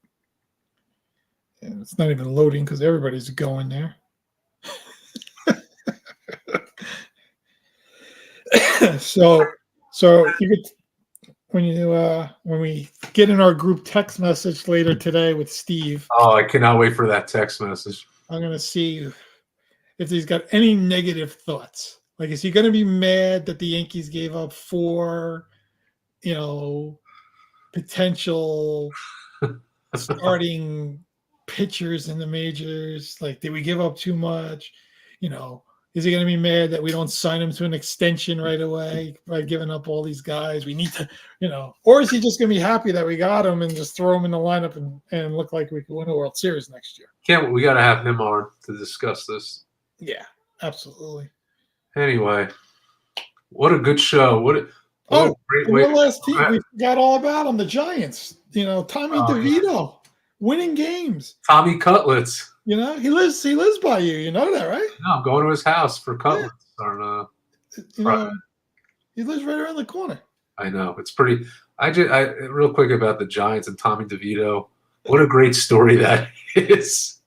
And it's not even loading because everybody's going there. So you could, when we get in our group text message later today with Steve. Oh, I cannot wait for that text message. I'm gonna see if he's got any negative thoughts. Like, is he gonna be mad that the Yankees gave up 4, you know, potential starting pitchers in the majors? Like, did we give up too much? You know, is he going to be mad that we don't sign him to an extension right away by giving up all these guys? We need to, you know, or is he just going to be happy that we got him and just throw him in the lineup and look like we could win a World Series next year? We got to have him on to discuss this. Yeah, absolutely. Anyway, what a good show. What a great way. One last team we forgot all about on the Giants. You know, Tommy DeVito winning games. Tommy Cutlets. You know, he lives by you. You know that, right? No, I'm going to his house for cutlets. Yeah. You know, he lives right around the corner. I know. It's pretty. I real quick about the Giants and Tommy DeVito. What a great story that is.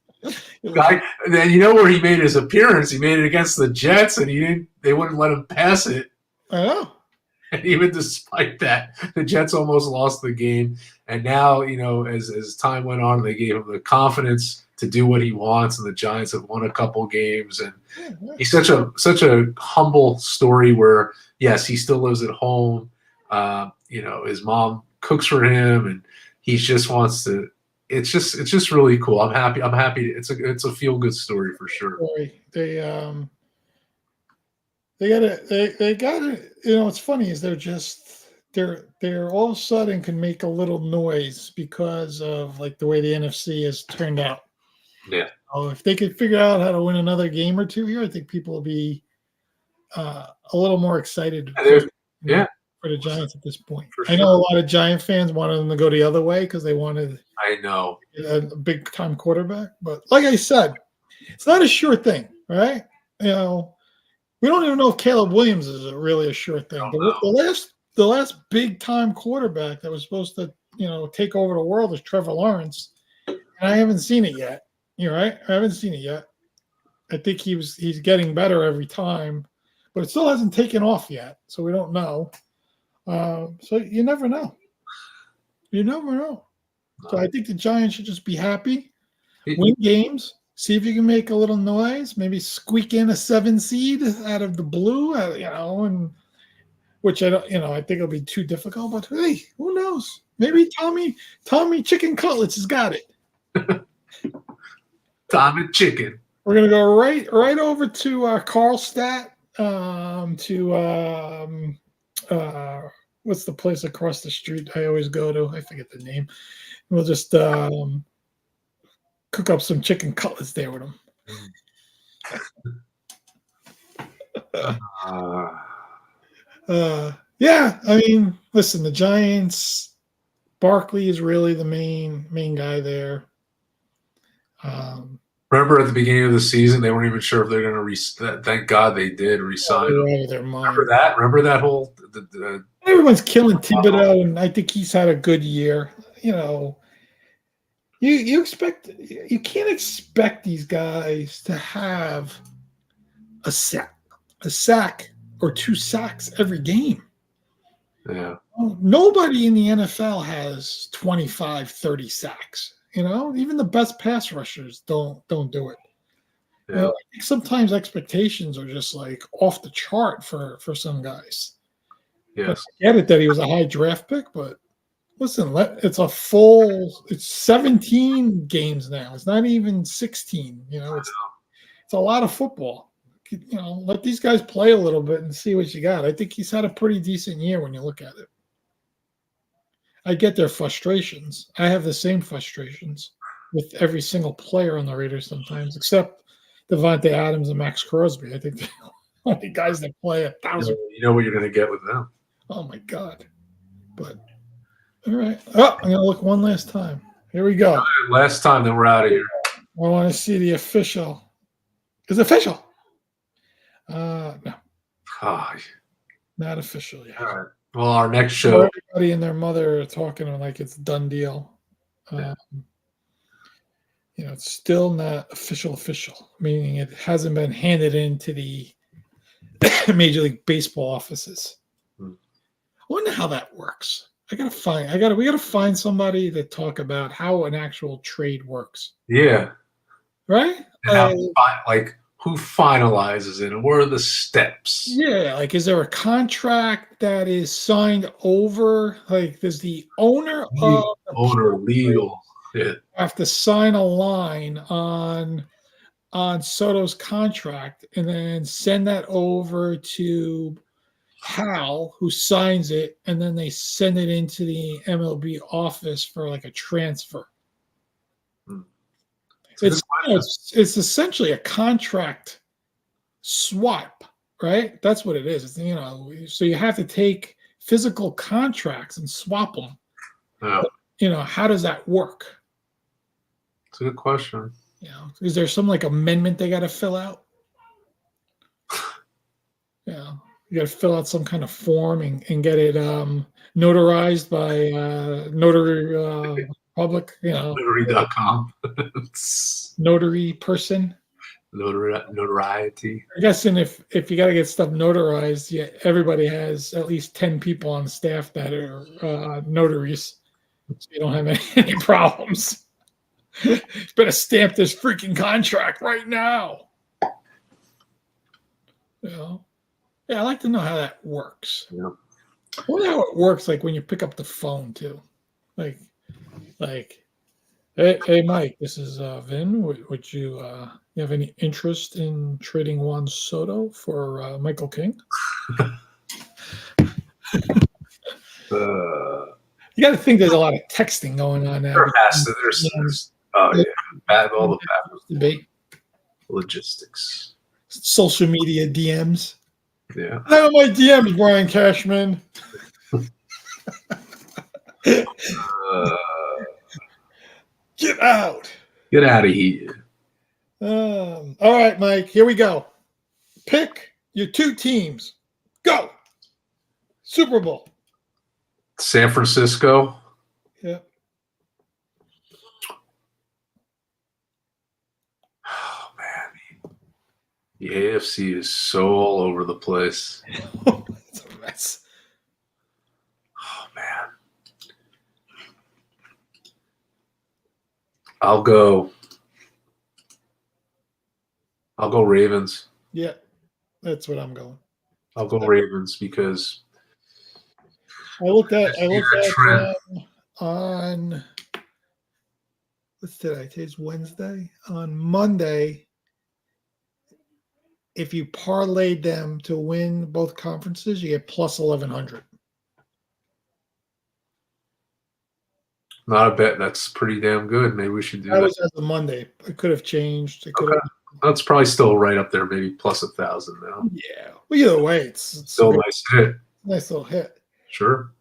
Guy, and then you know where he made his appearance? He made it against the Jets, and they wouldn't let him pass it. I know. And even despite that, the Jets almost lost the game. And now, as time went on, they gave him the confidence to do what he wants, and the Giants have won a couple games. And he's such a humble story where, yes, he still lives at home. His mom cooks for him, and he just wants to. It's just really cool. I'm happy. It's a feel good story for sure. They got it. They got it. What's funny is they're all of a sudden can make a little noise because of like the way the NFC has turned out. Yeah. If they could figure out how to win another game or two here, I think people will be a little more excited. For the Giants at this point. I know a lot of Giant fans wanted them to go the other way because they wanted a big time quarterback. But like I said, it's not a sure thing, right? We don't even know if Caleb Williams is really a sure thing. The last big time quarterback that was supposed to, take over the world is Trevor Lawrence. And I haven't seen it yet. You're right. I haven't seen it yet. I think he's getting better every time, but it still hasn't taken off yet. So we don't know. So you never know. You never know. So I think the Giants should just be happy, win games, see if you can make a little noise, maybe squeak in a 7 seed out of the blue, and which I don't, I think it'll be too difficult. But hey, who knows? Maybe Tommy Chicken Cutlets has got it. Tommy Chicken. We're gonna go right over to Carlstadt. What's the place across the street I always go to? I forget the name. We'll just cook up some chicken cutlets there with them. Yeah, I mean, listen, the Giants, Barkley is really the main guy there. Remember at the beginning of the season, they weren't even sure if they're going to thank God they did resign him. Remember that? Remember that whole everyone's killing Thibodeau, and I think he's had a good year. You can't expect these guys to have a sack or 2 sacks every game. Yeah. Nobody in the NFL has 25, 30 sacks. Even the best pass rushers don't do it. Yeah. I think sometimes expectations are just like off the chart for some guys. Yes. I get it that he was a high draft pick, but listen, it's 17 games now. It's not even 16. It's a lot of football. Let these guys play a little bit and see what you got. I think he's had a pretty decent year when you look at it. I get their frustrations. I have the same frustrations with every single player on the Raiders sometimes, except Devontae Adams and Max Crosby. I think they're the only guys that play 1,000. You know what you're going to get with them. Oh, my God. But, all right. Oh, I'm going to look one last time. Here we go. Last time, then we're out of here. I want to see the official. It's official. No. Oh. Not official yet. All right. Well, our next show. Everybody and their mother are talking like it's a done deal. It's still not official, meaning it hasn't been handed into the Major League Baseball offices. I wonder how that works. We got to find somebody to talk about how an actual trade works. Yeah. Right? Who finalizes it and what are the steps? Yeah, is there a contract that is signed over? Does the owner legal have to sign a line on Soto's contract and then send that over to Hal, who signs it, and then they send it into the MLB office for a transfer? It's essentially a contract swap, right? That's what it is. So you have to take physical contracts and swap them. Yeah. How does that work? It's a good question. Is there some amendment they got to fill out? You got to fill out some kind of form and get it notarized by Notary Public, Notary.com. Notary person. Notoriety. I guess, and if you got to get stuff notarized, yeah, everybody has at least 10 people on staff that are notaries, so you don't have any problems. Better stamp this freaking contract right now. You know? Yeah, I like to know how that works. Yeah. I wonder how it works, like when you pick up the phone too. Like, hey Mike, this is Vin. Would you you have any interest in trading Juan Soto for Michael King? You got to think there's a lot of texting going on now. There has to. There's oh yeah, bad all the debate, logistics, social media DMs. Yeah. None of my DMs, Brian Cashman. Get out. Get out of here. All right, Mike. Here we go. Pick your two teams. Go. Super Bowl. San Francisco. Yeah. Oh man, the AFC is so all over the place. It's a mess. Oh man, I'll go Ravens. Yeah, that's what I'm going. I'll go Ravens because I looked at trend. On what's today? Today's Wednesday. On Monday, if you parlayed them to win both conferences, you get plus 1,100. Not a bet. That's pretty damn good. Maybe we should do that. That was as of Monday. It could have changed. It could have. That's probably still right up there, maybe plus 1,000 now. Yeah. Well, either way, it's still a nice hit. Nice little hit. Sure.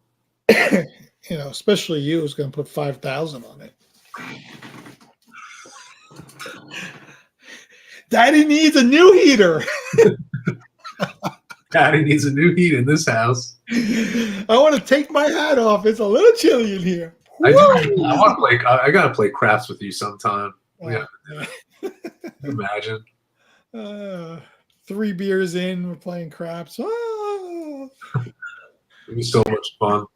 You know, especially you who's going to put 5,000 on it. Daddy needs a new heater. Daddy needs a new heat in this house. I want to take my hat off. It's a little chilly in here. I want to play. I got to play craps with you sometime. Yeah. Imagine. 3 beers in, we're playing craps. It'd be so much fun.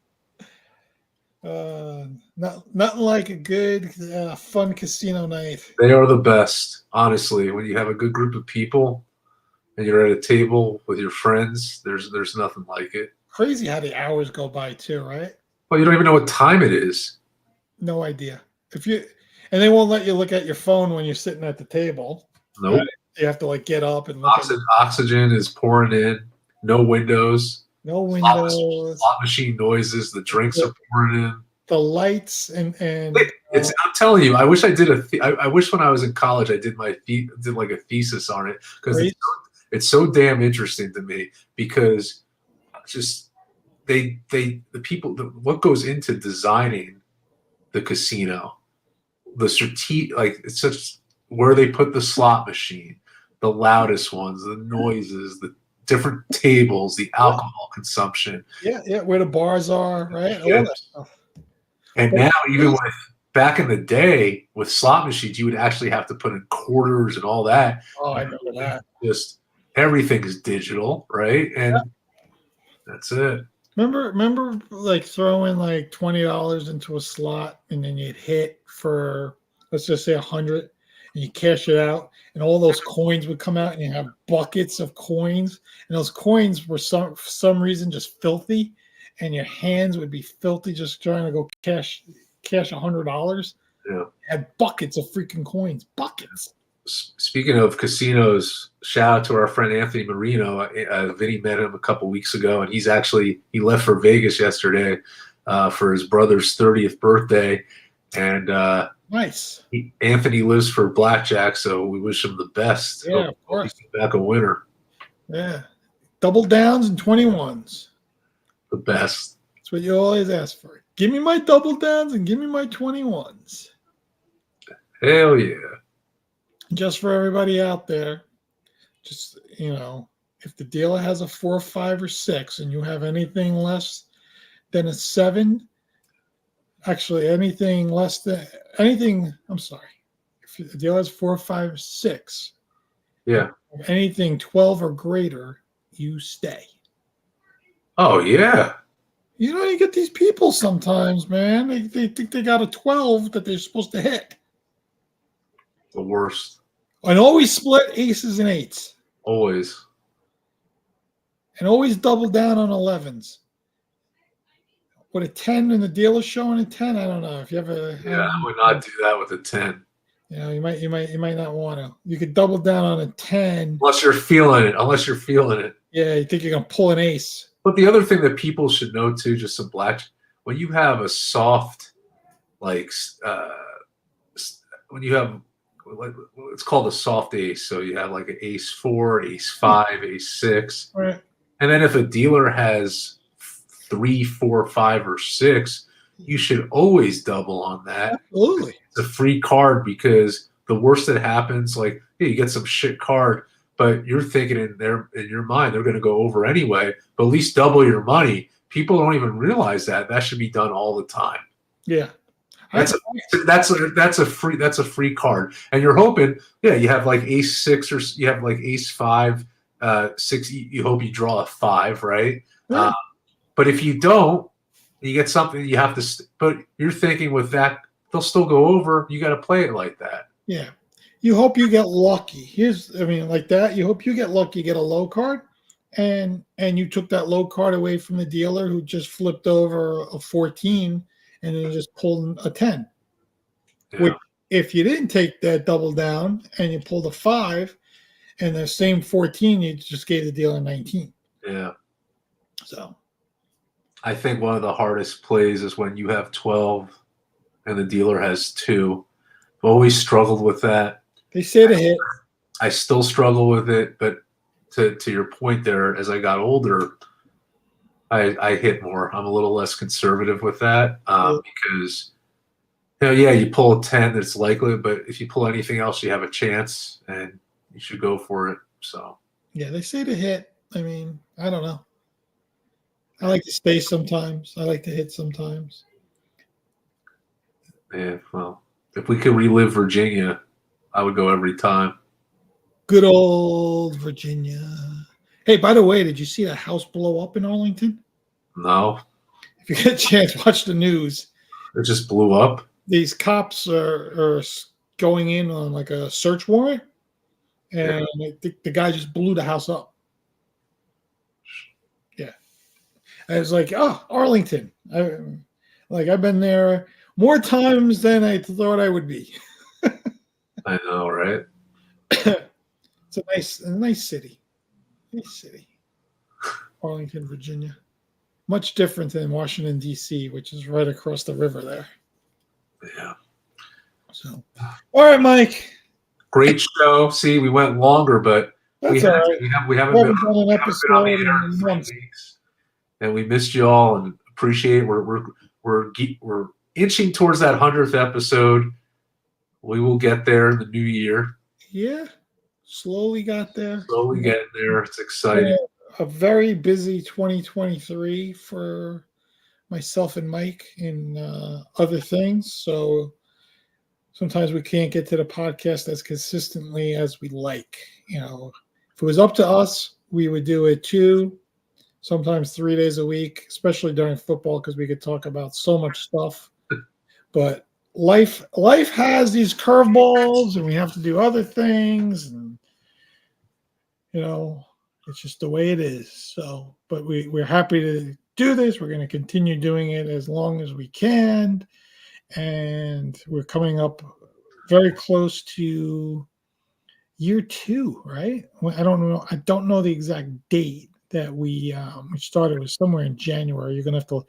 Nothing like a good, fun casino night. They are the best, honestly. When you have a good group of people and you're at a table with your friends, there's nothing like it. Crazy how the hours go by too, right? Well, you don't even know what time it is. No idea. And they won't let you look at your phone when you're sitting at the table. Nope. Right? You have to like get up and look. Oxygen is pouring in. No windows. No windows. Slot machine noises. The drinks are pouring in. The lights and it's. I'm telling you, I wish I did I wish when I was in college I did like a thesis on it because it's so damn interesting to me because just the people what goes into designing the casino, the strategic, like it's just where they put the slot machine, the loudest ones, the noises, the different tables, the alcohol consumption. Yeah, where the bars are, right? Yeah. All that stuff. And now, even with back in the day with slot machines, you would actually have to put in quarters and all that. Oh, I remember that. Just everything is digital, right? And that's it. Remember, like throwing like $20 into a slot, and then you'd hit for let's just say 100, and you cash it out, and all those coins would come out, and you have buckets of coins, and those coins were for some reason just filthy, and your hands would be filthy just trying to go cash $100. Yeah, you had buckets of freaking coins, buckets. Speaking of casinos, shout out to our friend Anthony Marino. Vinny met him a couple weeks ago, and he left for Vegas yesterday for his brother's 30th birthday. And nice. Anthony lives for blackjack, so we wish him the best. Yeah, of course. He's back a winner. Yeah, double downs and 21s. The best. That's what you always ask for. Give me my double downs and give me my 21s. Hell yeah. Just for everybody out there, just, if the dealer has a 4, 5, or 6 and you have anything less than a 7, actually anything less than anything, I'm sorry. If the dealer has 4, 5, or 6 Yeah. Anything 12 or greater, you stay. Oh yeah. You know, you get these people sometimes, man. They think they got a 12 that they're supposed to hit. The worst. And always split aces and eights. Always. And always double down on 11s. With a 10 and the dealer showing a 10, I don't know. If you ever Yeah, I would not do that with a 10. you know, you might not want to. You could double down on a 10. Unless you're feeling it. Yeah, you think you're gonna pull an ace. But the other thing that people should know too, just some black, when you have a soft, like, when you have, it's called a soft ace. So you have like an ace 4, ace 5, ace 6. Right. And then if a dealer has 3, 4, 5, or 6, you should always double on that. Absolutely. It's a free card because the worst that happens, like, yeah, you get some shit card, but you're thinking in your mind they're going to go over anyway. But at least double your money. People don't even realize that. That should be done all the time. Yeah. That's a free card, and you're hoping, yeah, you have like ace 6 or you have like ace 5, 6. You hope you draw a 5, right? Yeah. But if you don't, you get something you have to. But you're thinking with that, they'll still go over. You got to play it like that. Yeah. You hope you get lucky. Like that. You hope you get lucky, get a low card, and you took that low card away from the dealer who just flipped over a 14 and then just pulled a 10. Yeah. Which, if you didn't take that double down and you pulled a 5 and the same 14, you just gave the dealer 19. Yeah. So I think one of the hardest plays is when you have 12 and the dealer has 2. I've always struggled with that. they say to hit. I still struggle with it, but to your point there, as I got older, I hit more. I'm a little less conservative with that because, you pull a 10, it's likely, but if you pull anything else, you have a chance, and you should go for it. So Yeah, they say to hit. I don't know. I like to stay sometimes. I like to hit sometimes. yeah, well, if we could relive Virginia, I would go every time. Good old Virginia. Hey, by the way, did you see that house blow up in Arlington? No, If you get a chance, watch the news. it just blew up. These cops are going in on like a search warrant, and the guy just blew the house up. Yeah. I was like, oh, Arlington. I've been there more times than I thought I would be. I know, right? It's a nice city. Nice city. Arlington, Virginia. Much different than Washington, D.C., which is right across the river there. Yeah. So, all right, Mike. Great show. See, we went longer, but we haven't been done an episode on the air in in 3 months. weeks, and we missed you all and appreciate it. We're inching towards that 100th episode. We will get there in the new year. Yeah, slowly got there. Slowly getting there. It's exciting. A very busy 2023 for myself and Mike in other things. So sometimes we can't get to the podcast as consistently as we like. If it was up to us, we would do it 2, sometimes 3 days a week, especially during football, because we could talk about so much stuff. But life has these curveballs, and we have to do other things, and it's just the way it is. So, but we're happy to do this. We're going to continue doing it as long as we can, and we're coming up very close to year 2, right? I don't know the exact date that we started. It was somewhere in January. You're gonna have to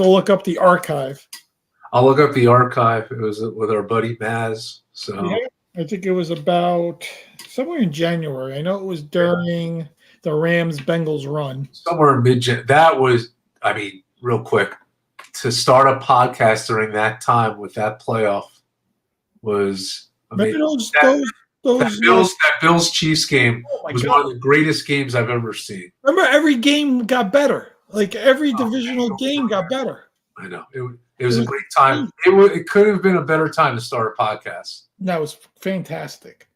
look up the archive. I'll look up the archive. It was with our buddy Maz. So yeah, I think it was about somewhere in January. I know it was during the Rams-Bengals run. Somewhere in mid-Jan. That was, real quick, to start a podcast during that time with that playoff was amazing. Remember That Bills Chiefs game was one of the greatest games I've ever seen. Remember, every game got better. Like every divisional game got better. I know. It was a great time. It could have been a better time to start a podcast. That was fantastic.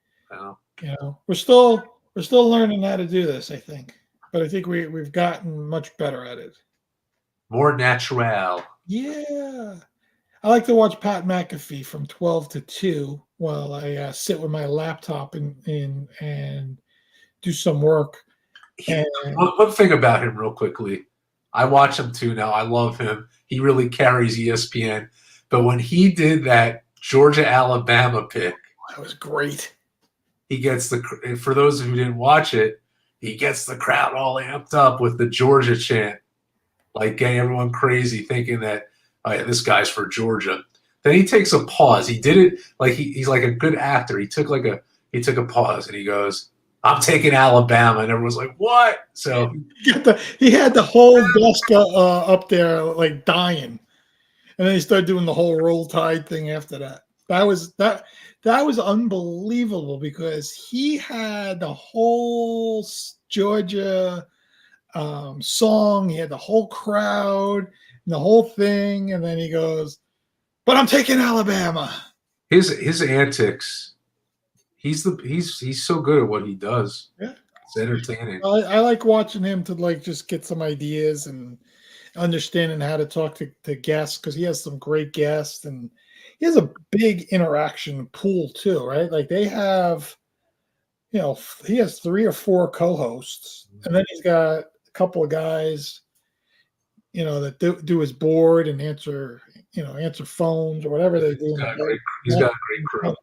We're still learning how to do this, I think, but I think we've gotten much better at it. More natural. Yeah, I like to watch Pat McAfee from 12 to 2 while I sit with my laptop and do some work. He, And one thing about him, real quickly, I watch him too now. I love him. He really carries ESPN. But when he did that Georgia Alabama pick, that was great. he gets for those who didn't watch it, he gets the crowd all amped up with the Georgia chant, like getting everyone crazy, thinking that, oh yeah, this guy's for Georgia. Then he takes a pause. He did it like he's like a good actor. He took a pause and he goes, "I'm taking Alabama," and everyone's like, "What?" So He had the whole desk up there like dying, and then he started doing the whole roll tide thing after that. That was unbelievable because he had the whole Georgia song. He had the whole crowd and the whole thing, and then he goes, "But I'm taking Alabama." his antics, he's so good at what he does. Yeah, It's entertaining. I like watching him to like just get some ideas and understanding how to talk to guests because he has some great guests and he has a big interaction pool too, right? Like they have, he has 3 or 4 co-hosts, and then he's got a couple of guys, that do his board and answer phones or whatever they do. He's got a great crew.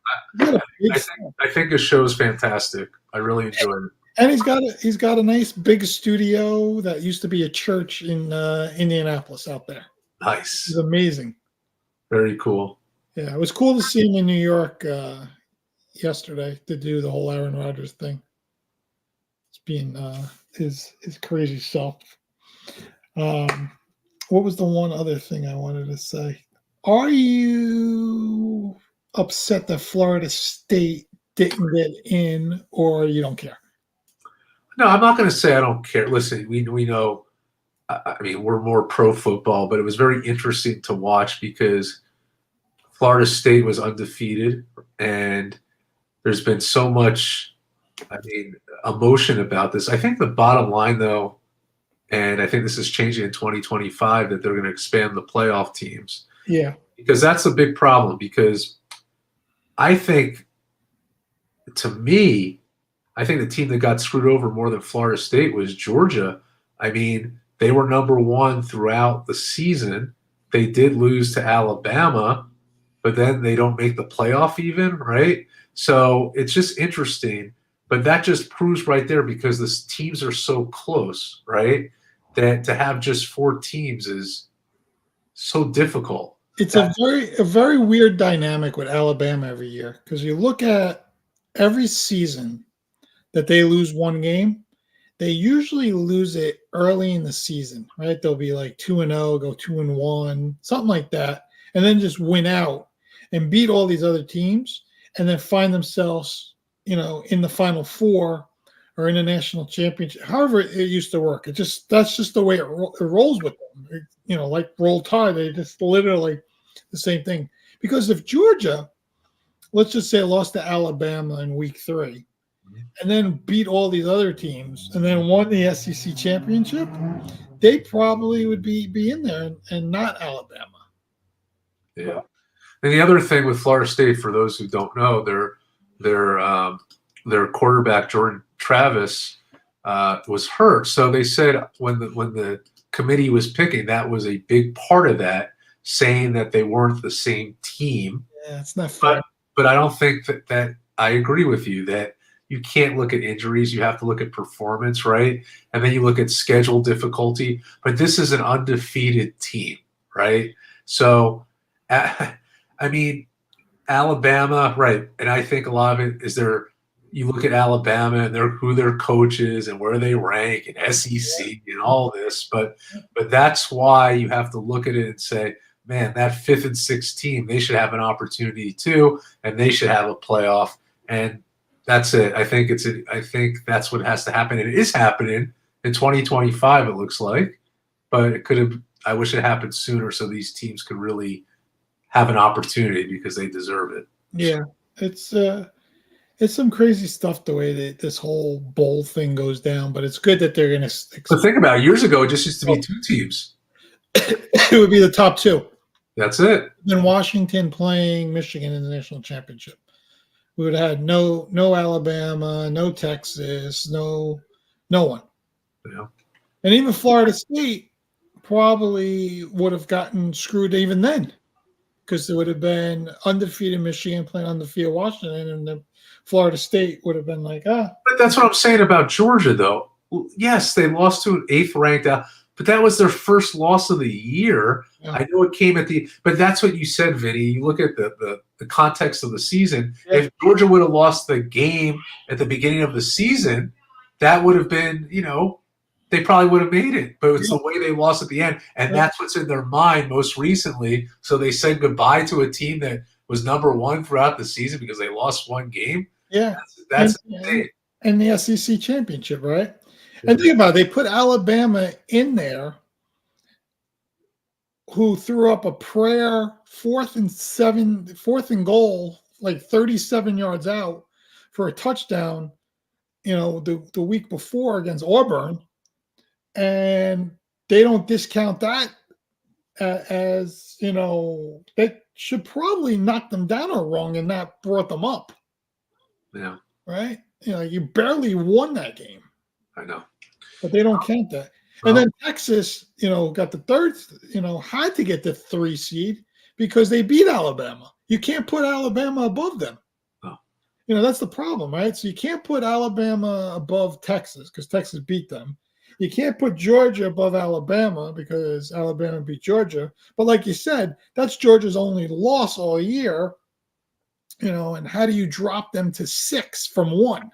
I think his show is fantastic. I really enjoyed it. And he's got a nice big studio that used to be a church in Indianapolis out there. Nice. It's amazing. Very cool. Yeah, it was cool to see him in New York yesterday to do the whole Aaron Rodgers thing. It's being his crazy self. What was the one other thing I wanted to say? Are you upset that Florida State didn't get in, or you don't care? No, I'm not going to say I don't care. Listen, we know. I mean, we're more pro football, but it was very interesting to watch because Florida State was undefeated, and there's been so much, emotion about this. I think the bottom line, though, and I think this is changing in 2025, that they're going to expand the playoff teams. Yeah. Because that's a big problem. Because I think, to me, I think the team that got screwed over more than Florida State was Georgia. I mean, they were number one throughout the season. They did lose to Alabama, but then they don't make the playoff even, right? So it's just interesting. But that just proves right there, because the teams are so close, right, that to have just 4 teams is so difficult. It's a very weird dynamic with Alabama every year because you look at every season that they lose one game, they usually lose it early in the season, right? They'll be like 2-0, go 2-1, something like that, and then just win out and beat all these other teams, and then find themselves, in the Final Four or in a national championship. However, it used to work. That's just the way it rolls with them. Like roll tide, they just literally the same thing. Because if Georgia, let's just say, lost to Alabama in week 3, and then beat all these other teams, and then won the SEC championship, they probably would be in there and not Alabama. Yeah. And the other thing with Florida State, for those who don't know, their quarterback Jordan Travis was hurt. So they said when the committee was picking, that was a big part of that, saying that they weren't the same team. Yeah, it's not fair. But I don't think that I agree with you that you can't look at injuries. You have to look at performance, right? And then you look at schedule difficulty. But this is an undefeated team, right? So, Alabama, right? And I think a lot of it is you look at Alabama and who their coach is and where they rank and SEC and all this. But that's why you have to look at it and say, man, that 5th and 6th team, they should have an opportunity too, and they should have a playoff. And that's it. I think that's what has to happen. And it is happening in 2025, it looks like. But it could have. I wish it happened sooner so these teams could really have an opportunity because they deserve it. Yeah, it's It's some crazy stuff the way that this whole bowl thing goes down, but it's good that they're going But to. think about it. Years ago, it just used to be 2 teams. It would be the top two. That's it. Then Washington playing Michigan in the national championship. We would have had no Alabama, no Texas, no one. Yeah. And even Florida State probably would have gotten screwed even then, because there would have been undefeated Michigan playing undefeated Washington, and the Florida State would have been like, But that's what I'm saying about Georgia, though. Yes, they lost to an 8th ranked out, but that was their first loss of the year. yeah. I know it came at but that's what you said, Vinny. You look at the context of the season. Yeah. If Georgia would have lost the game at the beginning of the season, that would have been, they probably would have made it. But it's the way they lost at the end, and that's what's in their mind most recently. So they said goodbye to a team that was number one throughout the season because they lost one game. Yeah, that's and the SEC championship, right? And think about it, they put Alabama in there, who threw up a prayer 4th and goal, like 37 yards out for a touchdown, the week before against Auburn, and they don't discount that as they should probably knock them down or wrong and not brought them up. Yeah. Right? You barely won that game. I know. But they don't count that. And then Texas, got the third, had to get the 3 seed because they beat Alabama. You can't put Alabama above them. No. That's the problem, right? So you can't put Alabama above Texas because Texas beat them. You can't put Georgia above Alabama because Alabama beat Georgia. But like you said, that's Georgia's only loss all year. And how do you drop them to 6 from 1?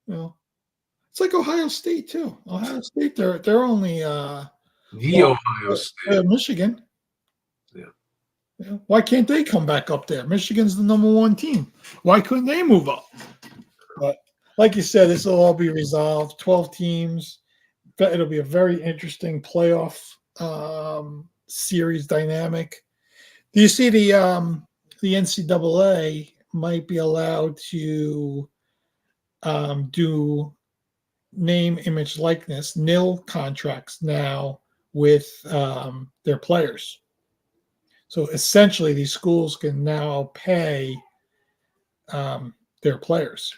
It's like Ohio State too. Ohio State, they're only Ohio State, Michigan. Yeah. Why can't they come back up there? Michigan's the number 1 team. Why couldn't they move up? But like you said, this will all be resolved. 12 teams. It'll be a very interesting playoff series dynamic. Do you see the NCAA might be allowed to do name, image, likeness, nil contracts now with their players. So essentially, these schools can now pay their players.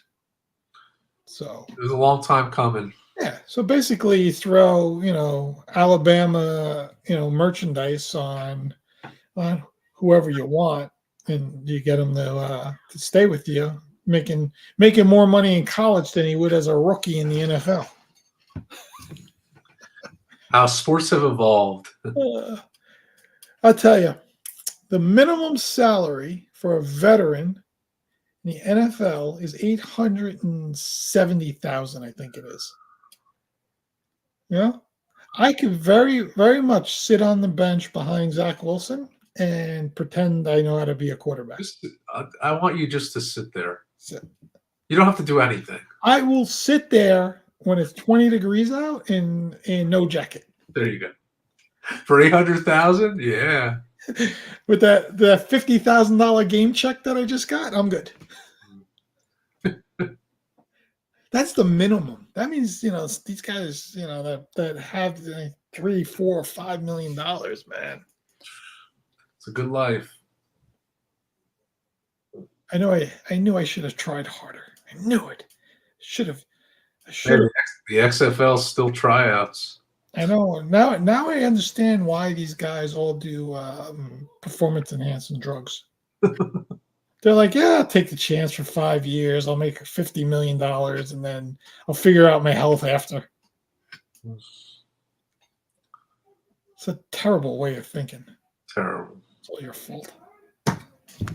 So it was a long time coming. Yeah. So basically, you throw Alabama merchandise on whoever you want, and you get them to stay with you, making more money in college than he would as a rookie in the NFL. How sports have evolved. I'll tell you, the minimum salary for a veteran in the NFL is $870,000. I think it is. I could very, very much sit on the bench behind Zach Wilson and pretend I know how to be a quarterback. I want you just to sit there. Sit. You don't have to do anything. I will sit there when it's 20 degrees out in no jacket. There you go. For $800,000, yeah. With that $50,000 game check that I just got, I'm good. That's the minimum. That means these guys that have $3, $4, $5 million, man. It's a good life. I knew I should have tried harder. I knew it. I should have. The XFL still tryouts. I know. Now I understand why these guys all do performance enhancing drugs. They're like, yeah, I'll take the chance for 5 years. I'll make $50 million, and then I'll figure out my health after. It's a terrible way of thinking. Terrible. It's all your fault.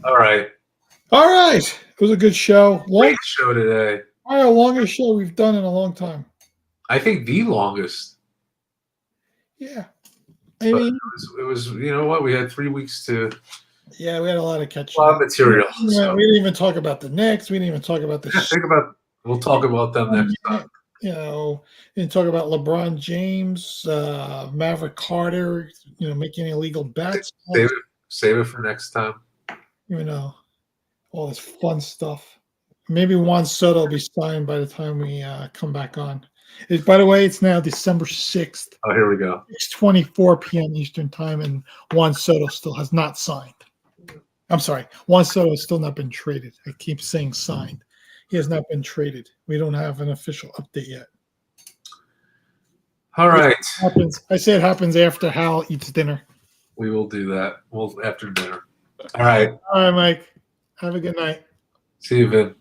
All right. It was a good show. Great show today. Our longest show we've done in a long time. I think the longest. Yeah. It was you know what? We had 3 weeks to. Yeah, we had a lot of catching. A lot of material. We didn't even talk about the Knicks. We didn't even talk about the. We'll talk about them next time. Didn't talk about LeBron James, Maverick Carter, making illegal bets. Save it for next time. all this fun stuff. Maybe Juan Soto will be signed by the time we come back on. By the way, it's now December 6th. Oh, here we go. It's 24 p.m. Eastern time, and Juan Soto still has not signed. I'm sorry, Juan Soto has still not been traded. I keep saying signed. He has not been traded. We don't have an official update yet. All right. I say it happens after Hal eats dinner. We will do that. We'll after dinner. All right. All right, Mike. Have a good night. See you, Vin.